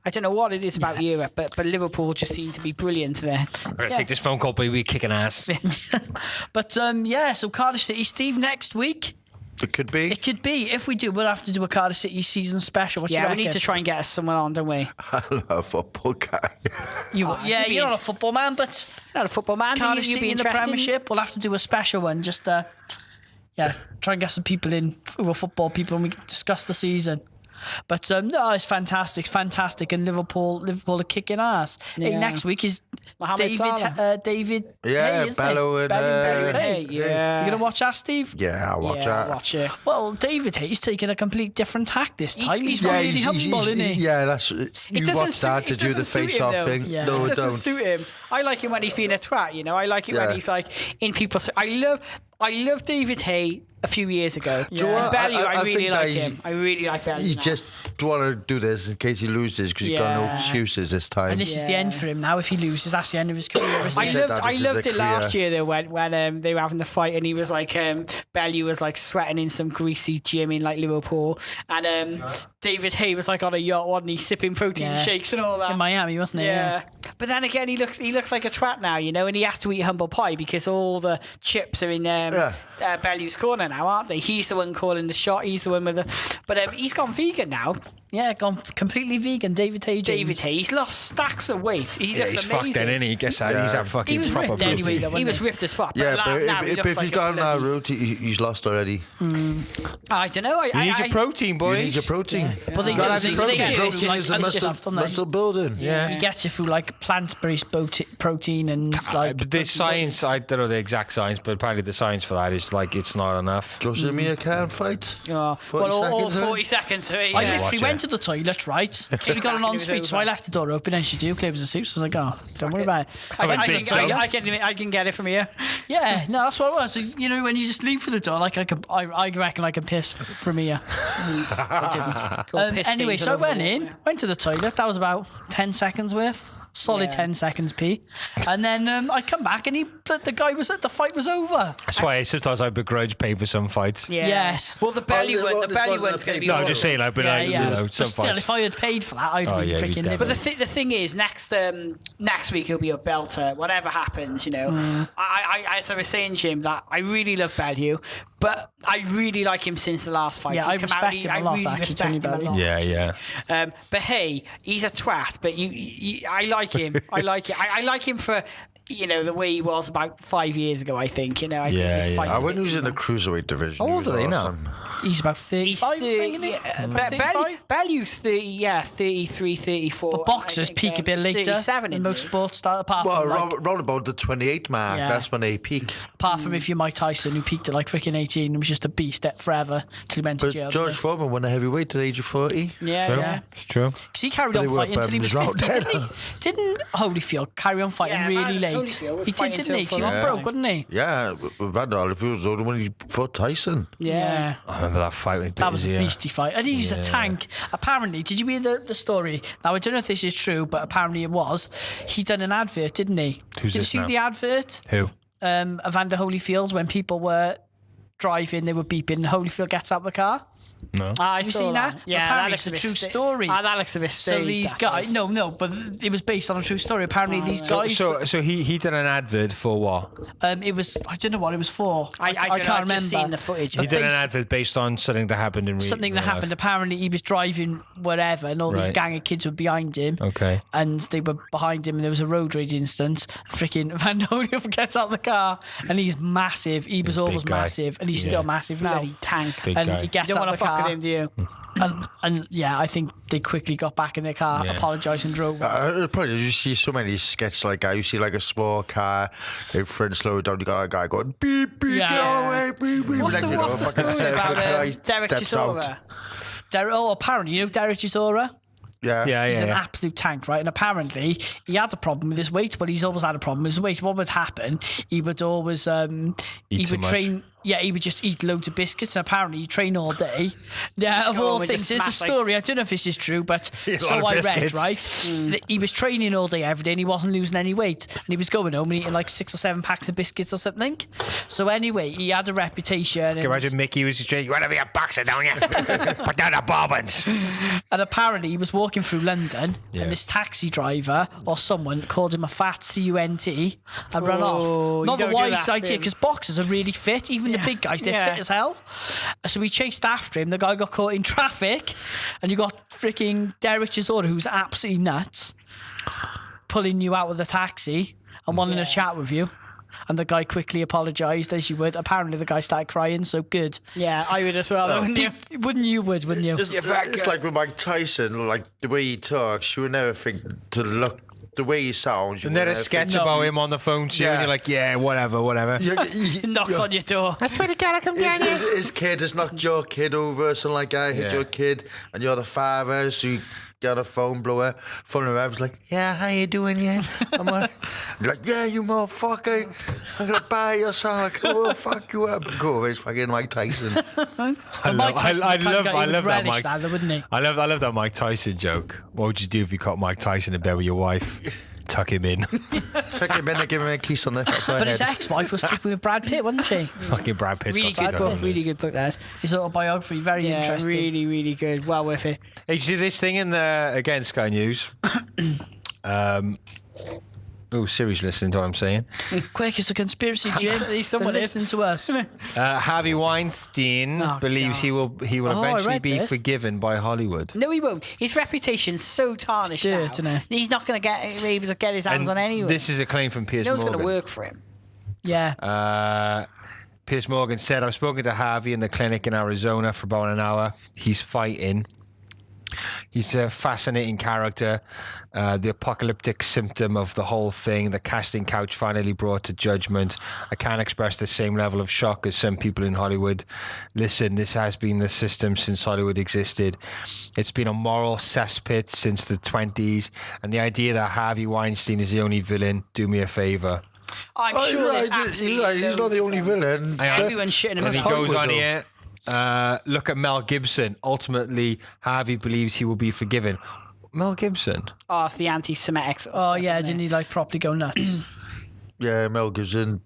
I don't know what it is about Europe, but Liverpool just seem to be brilliant there. We're going to take this phone call, but we're kicking ass. But yeah, so Cardiff City, Steve, next week. It could be. It could be. If we do, we'll have to do a Cardiff City season special. What do you Yeah, we reckon? need to try and get us someone on, don't we? I'm a football guy. Yeah, you'd be you're not a int- football man, but Not a football man. Cardiff You'd City be in the interested Premiership. We'll have to do a special one. Just try and get some people in who are football people, and we can discuss the season. But no, it's fantastic, and Liverpool are kicking ass. Hey, Yeah. next week is Mohamed Salah. David. Yeah, Hay, isn't Bello it? and, David Hay. yeah. You gonna watch that, Steve? Yeah, I'll watch Yeah, that. watch it. Well, David Hay's taking a complete different tack this time. He's Yeah, really humble, isn't he? Yeah, that's. You doesn't watch that to it do the doesn't suit face-off him, though. thing. Yeah. No, It it doesn't don't. suit him. I like him when he's being a twat, you know. I like it when Yeah. he's like in people's. I love David Hay a few years ago. you know And what? Bellew, I really think like that him. I really like Bellew. You now. just want to do this in case he loses because you've got no Yeah. excuses this time. And this is the end for him now. If he loses, that's the end of his career, isn't I it? said loved, that I this is loved a it last clear- year though when they were having the fight and he was like Bellew was like sweating in some greasy gym in like Liverpool and David Hay was like on a yacht, wasn't he, sipping protein Yeah. shakes and all that. In Miami, wasn't he? Yeah. But then again, he looks like a twat now, you know, and he has to eat humble pie because all the chips are in Bellew's corner now, aren't they? He's the one calling the shot. He's the one with the. But he's gone vegan now. Yeah, gone completely vegan. David Hay. David Hay. He's lost stacks of weight. He Yeah, looks he's amazing. fucked then, isn't he? Guess that. Yeah. He's that fucking He was proper ripped booty. anyway, though. He was ripped as fuck. yeah, but now he if looks he's like gone a that bloody, route, he's lost already. I don't know. You need your protein, You boys. need your protein. But they Gotta do. have They protein. get it Protein through, is a like, muscle, stuff, don't they? muscle building. Yeah. You get it through like plant-based protein and like. But the science, I don't know the exact science, but apparently the science for that is like it's not enough. Joseph Mia can't fight. Oh, 40 well, all seconds, 40 seconds. I watch literally it. went to the toilet, right? So we got an It was ensuite, so over. I left the door open and she do. Claire was asleep, so I was like, oh, don't worry about it. I went to the can get it from here. Yeah, no, that's what it was. So, you know, when you just leave for the door, like I reckon I can piss from here. I didn't. Anyway, so I went to the toilet. That was about 10 seconds worth. Solid Yeah. 10 seconds pee. And then I come back and the fight was over. That's why sometimes I begrudge paying for some fights. Yeah. Yes. Well, the belly Oh, one, the this belly wasn't one's a going to be. pay- No, I'm just saying, like, but Yeah, like, yeah. you know, But some still, fights. if I had paid for that, I'd Oh, be yeah, you'd freaking definitely. livid. But the thing is, next week he'll be a belter. Whatever happens, you know. I as I was saying, Jim, that I really love Bellew, but I really like him since the last fight. Yeah, He's I come respect out, him a I lot, really actually, respect Tony him a Bellew. lot. Yeah. But hey, he's a twat. But I like him. I like it. I like him for. You know, the way he was about 5 years ago, I think. You know, I Yeah, think his yeah. fights I a when bit he was too in the much. cruiserweight division. How he old was are they now? awesome. He's about He's 35, 30, isn't he? yeah, 35? Bellew's 30, yeah, 33, 34. But boxers I think, peak a bit later 37 than in most there. sports start, apart Well, from like, round about the 28 mark, Yeah. that's when they peak. apart from if you're Mike Tyson, who peaked at like freaking 18 and was just a beast at forever till he went to But jail. George Foreman won the heavyweight at the age of 40. Yeah, True. yeah. It's true. Because he carried But on they were fighting until he was Birmingham's 50, round didn't he? Didn't Holyfield carry on fighting Yeah, really late? Holyfield was He did, fighting didn't he? 'Cause he till was full broke, time. wasn't he? Yeah, Vander Holyfield was older when he fought Tyson. Yeah. I remember that fight with That was a yeah. beastie fight. And he's a tank. Apparently, did you hear the story? Now, I don't know if this is true, but apparently it was. He done an advert, didn't he? Who's did you this see now? the advert? Who? Evander Holyfield, when people were driving, they were beeping, and Holyfield gets out of the car. No. I Have you saw seen that. that? Yeah, Apparently that it's looks a true bit story. that looks a bit So staged, these that guys, fight. no, but it was based on a true story. Apparently, these guys. So he did an advert for what? It was, I don't know what it was for. I don't know, can't I've remember. just seen the footage. He But did an advert based on something that happened in Something that real life. happened. Apparently, he was driving wherever, and all these Right. gang of kids were behind him. Okay. And they were behind him, and there was a road rage instance. Freaking Van Holyfield gets out of the car, and he's massive. He was a big always guy. massive, and he's Yeah. still massive now. Bloody tank. Big and guy. he gets You don't out want of to the fuck car, with him, do you? and yeah, I think they quickly got back in their car, Yeah. apologised, and drove off. Probably you see so many sketches like that. You see like a small car, their friend slow it down. You got a guy going beep beep, Yeah. get away, beep beep. What's Like, the, you know, what's the fucking story about guy Derek steps out. Chisora? Apparently, you know Derek Chisora? Yeah, He's an Yeah. absolute tank, right? And apparently, he had a problem with his weight. Well, he's always had a problem with his weight. What would happen? He would always he Eat would too train. much. Yeah, he would just eat loads of biscuits. And apparently, he'd train all day. Yeah, of Oh, all we things, just there's a smash, like- story. I don't know if this is true, but Eat a so lot I of read. biscuits. Right, that he was training all day every day, and he wasn't losing any weight. And he was going home and eating like 6 or 7 packs of biscuits or something. So anyway, he had a reputation. Can you imagine Mickey was straight? You want to be a boxer, don't you? Put down the bobbins. And apparently he was walking through London Yeah. and this taxi driver or someone called him a fat cunt and ran Oh, off. you Not the don't do wisest that to idea him. because boxers are really fit. Even the big guys, they're Yeah. fit as hell. So we chased after him. The guy got caught in traffic and you got freaking Derek Chisora, who's absolutely nuts, pulling you out of the taxi and wanting to chat with you. And the guy quickly apologised, as you would. Apparently, the guy started crying, so good. Yeah, I would as well, wouldn't you? Wouldn't you? It's like with Mike Tyson, like the way he talks, you would never think to look the way he sounds. You And then would a never sketch think- about him on the phone to you, and Yeah. you're like, yeah, whatever. Knocks on your door. I swear to God, I come down here. His kid has knocked your kid over, something like that. Hit Yeah. your kid, and you're the father, so you got a phone blower. Phone around, was like, yeah, how you doing, yeah? I'm like, you're like, yeah, you motherfucker. I'm gonna buy your son. Like, oh, fuck you up. Go over, it's fucking Mike Tyson. I Mike Tyson's the kind of guy who would love that relish Mike. that, though, wouldn't he? I love that Mike Tyson joke. What would you do if you caught Mike Tyson in bed with your wife? Tuck him in. Take him in and give him a kiss on the But his head. ex-wife was sleeping with Brad Pitt, wasn't she? Fucking Brad Pitt's Really got some good book, guns. really good book, that is. His autobiography, very Yeah, interesting. really, really good. Well worth it. Hey, did you see this thing in the again Sky News? Siri's listening to what I'm saying. Quick, it's a conspiracy, Jim. He's someone They're is. listening to us. Harvey Weinstein Oh, believes God. he will I eventually read be this. forgiven by Hollywood. No, he won't. His reputation's so tarnished It's now. dirt, isn't it? He's not going to be able to get his hands on anyone. This is a claim from Piers no one's Morgan. going to work for him. Yeah. Piers Morgan said, I've spoken to Harvey in the clinic in Arizona for about an hour. He's fighting. He's a fascinating character, the apocalyptic symptom of the whole thing. The casting couch finally brought to judgment. I can't express the same level of shock as some people in Hollywood. Listen, this has been the system since Hollywood existed. It's been a moral cesspit since the 20s. And the idea that Harvey Weinstein is the only villain, do me a favor. I'm sure there's absolutely he's not the only villain. Everyone's shitting And he himself. goes on here. Look at Mel Gibson. Ultimately, Harvey believes he will be forgiven. Mel Gibson. Oh, it's the anti-Semitic sort of Oh stuff, yeah, isn't didn't it? he like properly go nuts? Yeah, Mel Gibson.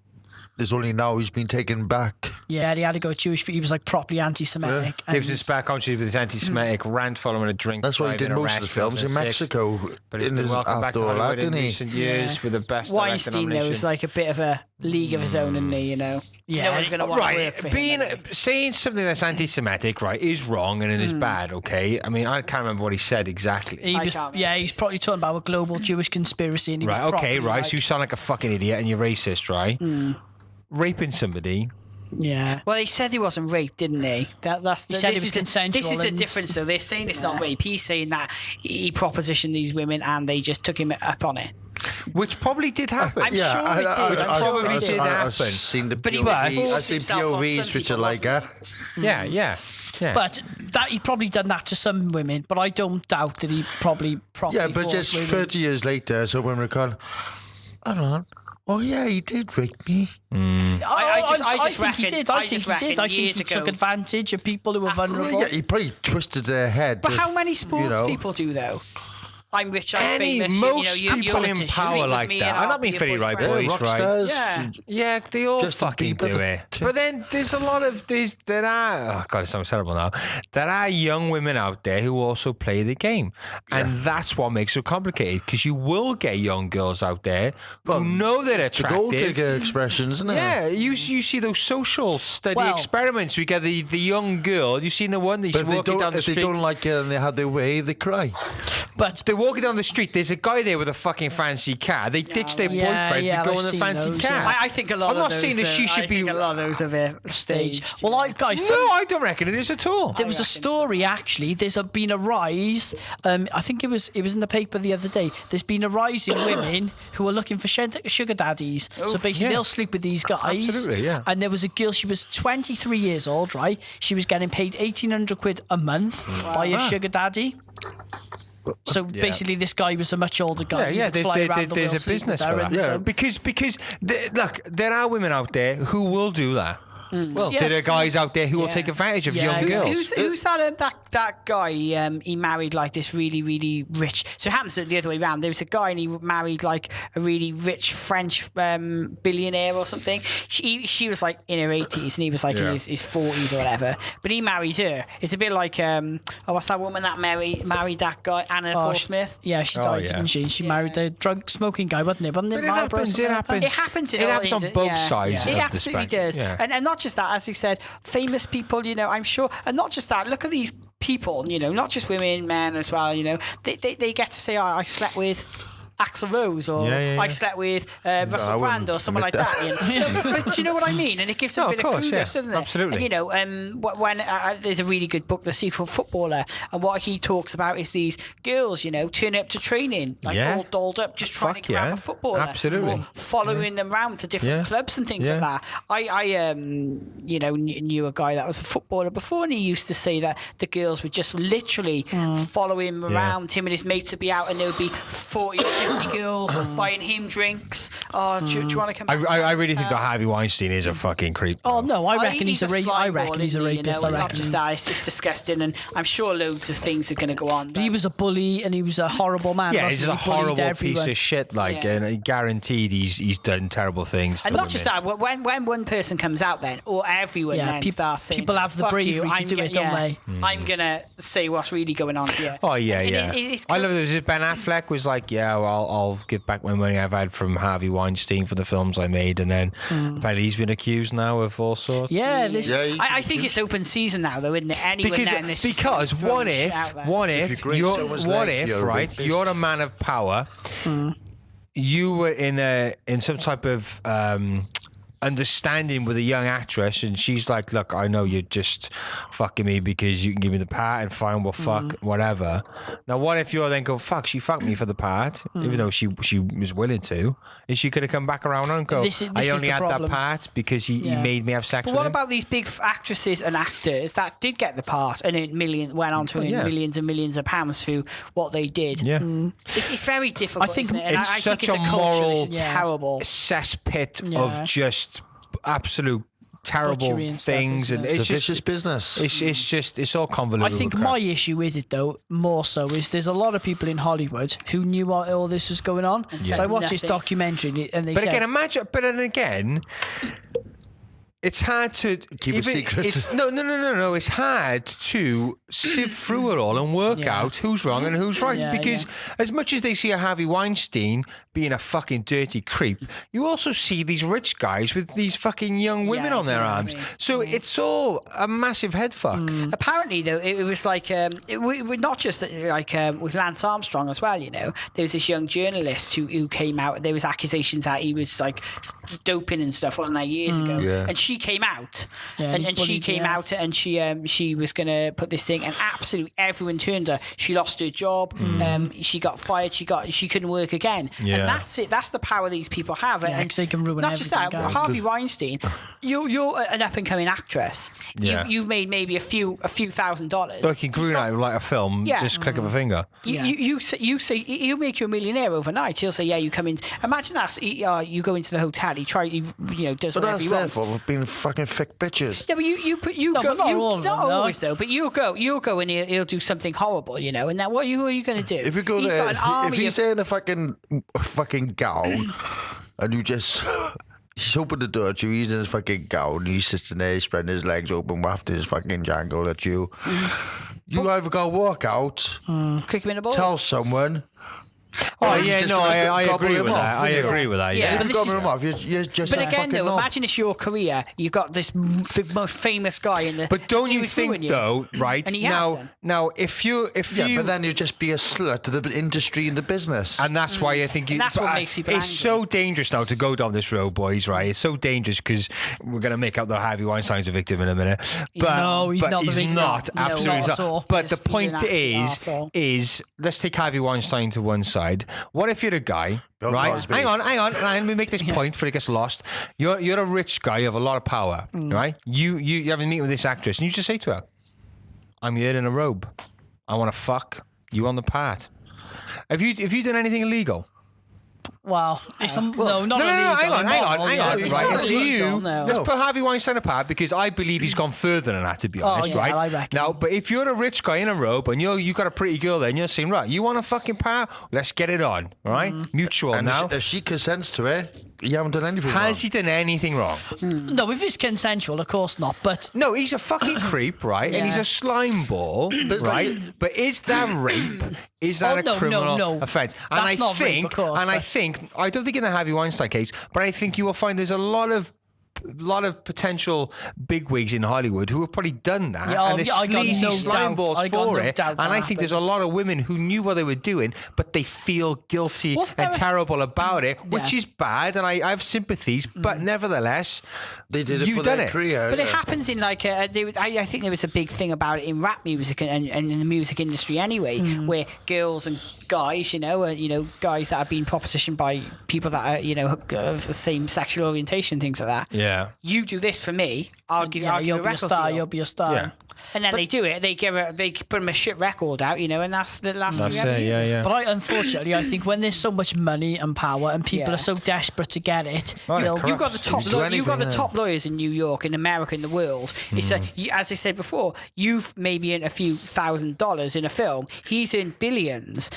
There's only now he's been taken back. Yeah, he had to go Jewish, but he was like properly anti-Semitic. and Gibson's back country with his anti-Semitic rant following a drink. That's why he did drive in a most of the restaurant films in 2006. Mexico. But he's in been his welcome back after to all that, Hollywood in didn't he? recent years with the best Weinstein, though, nomination. is like a bit of a league of his own, isn't he? You know, Yeah. no one's going to want to work for him. Saying something that's anti-Semitic, right, is wrong and it is bad. Okay, I mean, I can't remember what he said exactly. He I was, can't yeah, remember. he's probably talking about a global Jewish conspiracy. And he Right, was okay, properly, right. like- So you sound like a fucking idiot and you're racist, right? Raping somebody. yeah. Well, he said he wasn't raped, didn't he? That's He said it this was is the- consensual This is the and- difference. So they're saying it's not rape. He's saying that he propositioned these women and they just took him up on it. Which probably did happen. I'm sure it did. I'm sure it did. I've seen the But he was POVs. forced I've seen himself on POVs some which are people, like, wasn't Yeah. But that he probably done that to some women, but I don't doubt that he probably yeah, but forced just women. 30 years later, so when we're going, hold on. Oh, yeah, he did rape me. I just think he reckon- did. I I think just he did. reckon I think years he took ago- advantage of people who were vulnerable. Yeah, he probably twisted their head. But to, how many sports you know, people do though? I'm rich, I'm famous. Most you know, people in sleep power with like me that. and I'm I'll not being be funny, your right, boyfriend. boys, rock right? stars. Yeah. Yeah, they all Justin fucking Bieber. do it. But then there's a lot of there are oh god, it sounds terrible now. There are young women out there who also play the game, and that's what makes it complicated because you will get young girls out there who know they're The gold attractive. digger expression, isn't it? Yeah, you see those social study Well- experiments. We get the young girl. You seen the one that But she's walking down the if they street. don't like it and they have their way, they cry. But They're walking down the street. There's a guy there with a fucking fancy car. They ditch their Yeah, boyfriend yeah, to go I've in the seen fancy those, car. yeah. I think a lot I'm of not those. saying that she should I be think a lot of those are a stage. stage. Well, guys, No, I don't reckon it is at all. there was a story actually. There's been a rise. I think it was in the paper the other day. There's been a rise in women who are looking for sugar daddies. So basically, yeah. they'll sleep with these guys. Absolutely, yeah. And there was a girl. She was 23 years old, right? She was getting paid 1,800 quid a month by a sugar daddy. So basically, this guy was a much older guy. He would fly around the there's world a sleeping business with for her that. and, Because look, there are women out there who will do that. Well, Yes. there are guys out there who will take advantage of Yeah, young girls. Who's that guy? He married like this really, really rich. So it happens the other way around. There was a guy and he married like a really rich French billionaire or something. She was like in her 80s and he was like in his 40s or whatever. But he married her. It's a bit like what's that woman that married that guy, Anna Paul Smith? Yeah, she died, yeah. didn't she? She married the drug smoking guy, wasn't it? Wasn't it? But it Marlboro or happens, something it like that? happens. It happens. It happens on both sides It of the absolutely spectrum. does. Yeah. And not just that, as you said, famous people. You know, I'm sure, and not just that. Look at these people. You know, not just women, men as well. You know, they get to say, "Oh, I slept with." Axl Rose, or Yeah. I slept with Russell I Brand, wouldn't or someone like admit that. You know? But do you know what I mean? And it gives them No, a bit of of course, crudeness, yeah. doesn't it? Absolutely. And, you know, when there's a really good book, The Secret Footballer, and what he talks about is these girls, you know, turning up to training, like Yeah. all dolled up, just trying Fuck to grab yeah. a footballer, Absolutely. or following them around to different Yeah. clubs and things Yeah. like that. I you know, knew a guy that was a footballer before, and he used to say that the girls would just literally follow him around. Him and his mates would be out, and there would be 40 or 50 girls buying him drinks. Oh, do you want to come? I really think that Harvey Weinstein is a fucking creep. Oh no, I reckon he's a slime I ball, reckon he's a isn't he, rapist. You know? I Not reckon just he's- that, it's just disgusting, and I'm sure loads of things are going to go on. He was a bully and he was a horrible man. Yeah, wasn't he's he? a He bullied horrible piece everyone. of shit. Like, Yeah. and I guaranteed he's done terrible things. And to not just women. that, when one person comes out, then or everyone Yeah, then starts saying, people have the "Fuck bravery you, to I'm do go- it, don't yeah, they? I'm gonna say what's really going on here." Oh yeah, And yeah. it's I love it. Ben Affleck was like, "Yeah, well, I'll give back my money I've had from Harvey Weinstein for the films I made," and then apparently he's been accused now of all sorts. Yeah, this. Yeah, I think it's open season now, though, isn't it? Anyone then is just Because throwing what shit if out there. what If if you grate you're someone's what leg, if you're a right rapist. you're a man of power, you were in some type of understanding with a young actress, and she's like, look, I know you're just fucking me because you can give me the part, and fine, well, fuck, whatever. Now, what if you're then go, fuck, she fucked me for the part, even though she was willing to, and she could have come back around and go, This I is only the had problem. that part because he made me have sex But with what him. about these big actresses and actors that did get the part and went on to earn millions and millions of pounds through what they did? Yeah. It's very difficult. I think isn't it? And it's I such think it's a culture moral- that's terrible. Cesspit of Yeah. just absolute terrible Butchery and stuff, things, isn't and it? It's it's a just vicious business. it's all convoluted. I think with crap. my issue with it, though, more so, is there's a lot of people in Hollywood who knew what all this was going on. So I watched this nothing. documentary and they But said, again, imagine. But then again, it's hard to Keep a secret. No. It's hard to sift through it all and work out who's wrong and who's right. Yeah, Because as much as they see a Harvey Weinstein being a fucking dirty creep, you also see these rich guys with these fucking young women on their arms. exactly. So it's all a massive head fuck. Apparently, though, it was like we're not just like with Lance Armstrong as well. You know, there was this young journalist who came out. There was accusations that he was like doping and stuff, wasn't there, years ago? Yeah. And she came out, Yeah, and he she bullied, came yeah. out, and she was gonna put this thing, and absolutely everyone turned her. She lost her job. She got fired. She couldn't work again. Yeah. And that's it. That's the power these people have. Yeah, 'cause they can ruin not just that. everything, can't Harvey Weinstein, you're an up and coming actress. Yeah. You've made maybe a few $1,000. Like in green out like a film, Yeah. just click of a finger. You say he'll make you a millionaire overnight. He'll say, yeah, you come in. Imagine that. You go into the hotel. He does But whatever that's he their wants. fault for being fucking thick bitches. Yeah, but you No, go. but not you, all of them, not no. always though. But you'll go and he'll do something horrible, and then who are you going to do? If you go He's there, got an army if he's of. in a fucking gown, and you just. He's opened the door to you, he's in his fucking gown, and he's sitting there spreading his legs open, wafting his fucking jangle at you. You either go walk out, Kick him in the balls. tell someone. Oh or you yeah, just no, gonna I gobble agree him with off, that. I wouldn't you? agree with that. Yeah, Yeah. but If this you is- gobble him off, you're just But a again, fucking though, knob. imagine it's your career. You've got this the most famous guy in the. But don't he you would think ruin you. though, right? And he has done. Now, if you, Yeah, but then you just be a slut to the industry and the business. and that's why I think you. And that's what but makes people It's angry. so dangerous now to go down this road, boys. Right? It's so dangerous because we're gonna make out that Harvey Weinstein's a victim in a minute. But No, he's but not the he's victim. not. No, Absolutely not not. at all. But the He's an point absolute arsehole. is, let's take Harvey Weinstein to one side. What if you're a guy? Bill Right, Cosby. hang on. Let me make this point before it gets lost. You're a rich guy, you have a lot of power, right? You have a meeting with this actress, and you just say to her, "I'm here in a robe. I want to fuck you on the part." Have you done anything illegal? well, it's no, not No, illegal. hang on. immoral, yeah, it's Right, not if illegal, no. let's put Harvey Weinstein apart because I believe he's gone further than that. To be honest, yeah, right? I reckon. Now, but if you're a rich guy in a robe and you got a pretty girl there, and you're saying, right, you want a fucking part? Let's get it on, all right? Mutual and now. if she consents to it, you haven't done anything wrong. Has he done anything wrong? No, if it's consensual, of course not. But No, he's a fucking creep, right? And he's a slime ball, it's right? like- But is that rape? Is that a no, criminal no. offence? And That's I not rape, think, of course, I don't think in the Harvey Weinstein case, but I think you will find there's a lot of potential bigwigs in Hollywood who have probably done that, Yeah, and there's I got sleazy no slime doubt. balls I got for no it. doubt And that I think there's a happens. lot of women who knew what they were doing, but they feel guilty Wasn't and there a- terrible about it, which Yeah. is bad. And I have sympathies, but nevertheless, They did it you've for done their it. career. But it yeah. happens in like I think there was a big thing about it in rap music and in the music industry anyway, where girls and guys, guys that have been propositioned by people that are of the same sexual orientation, things like that. Yeah. You do this for me, I'll give you a you'll be a record star. deal. You'll be a star. Yeah. And then they do it. They put them a shit record out, and that's the last. That's thing we ever it. hear. Yeah. But unfortunately, I think when there's so much money and power and people Yeah. are so desperate to get it, Oh, yeah, they'll- correct. You've got the top. do You've got the anything, top lawyers in New York, in America, in the world. It's as I said before. You've maybe earned a few $1,000s in a film. He's in billions.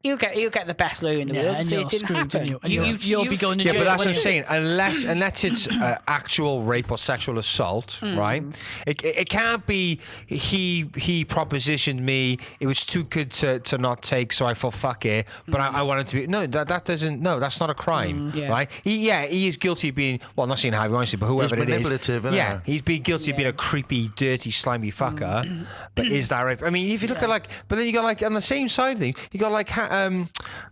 He'll get the best lawyer in the Yeah, world. and Say you're it didn't screwed, happen. and you'll be going to Yeah, jail. but that's what I'm won't you? saying. Unless it's actual rape or sexual assault, right? It can't be he propositioned me. It was too good to not take, so I thought fuck it. But I wanted to be. No, that doesn't. No, that's not a crime, Yeah. right? He is guilty of being. Well, not saying Harvey Weinstein, but whoever He's it is. manipulative, isn't Yeah, he? he's being guilty of being a creepy, dirty, slimy fucker. But is that rape? I mean, if you look at but then you got on the same side of things, you got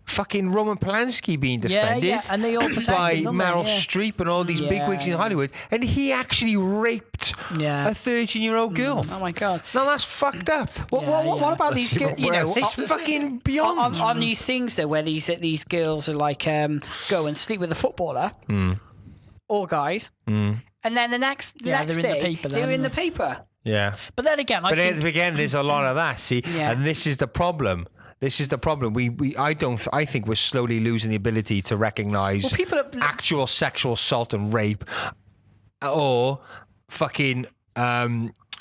fucking Roman Polanski being defended yeah, and they all protect by him, don't they? Meryl Yeah. Streep and all these bigwigs in Hollywood, and he actually raped Yeah. a 13-year-old girl. Oh my God. Now that's fucked up. What about these? even You know, worse. It's fucking beyond. on these things though, where these girls are like go and sleep with a footballer or guys, and then the next they're in the day paper then, they're in the aren't they? paper. Yeah. But then again, I But think again, there's a lot of that. See, Yeah. and this is the problem. This is the problem. I think we're slowly losing the ability to recognise people are- actual sexual assault and rape, or fucking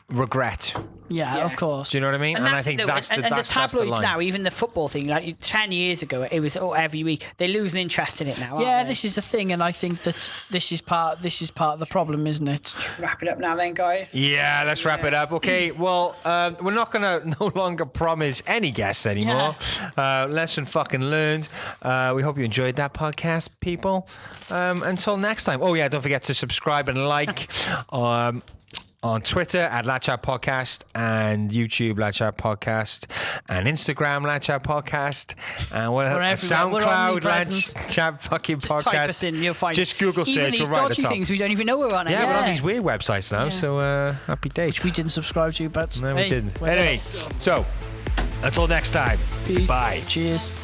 regret. yeah, of course. Do you know what I mean? And, I that's think it, though. that's the, and that's, the that's the tabloids line. now, even the football thing, like 10 years ago, it was every week. They lose an interest in it now. Yeah, aren't they? this is the thing, and I think that this is part of the problem, isn't it? Wrap it up now, then, guys. Yeah, let's wrap it up. Okay, well, we're not going to no longer promise any guests anymore. Lesson fucking learned. We hope you enjoyed that podcast, people. Until next time. Oh, yeah, don't forget to subscribe and like on Twitter at Latchat Podcast, and YouTube Latchat Podcast, and Instagram Latchat Podcast, and We're everywhere. We're SoundCloud omnipresent. Latchat fucking Podcast. Type us in, you'll find Just Google even search, these we're right at the dodgy top. things we don't even know we're on. Yeah, we're on Yeah. these weird websites now, so happy days. We didn't subscribe to, but No, hey, we didn't. we're Anyway, so until next time, Peace. bye. Cheers.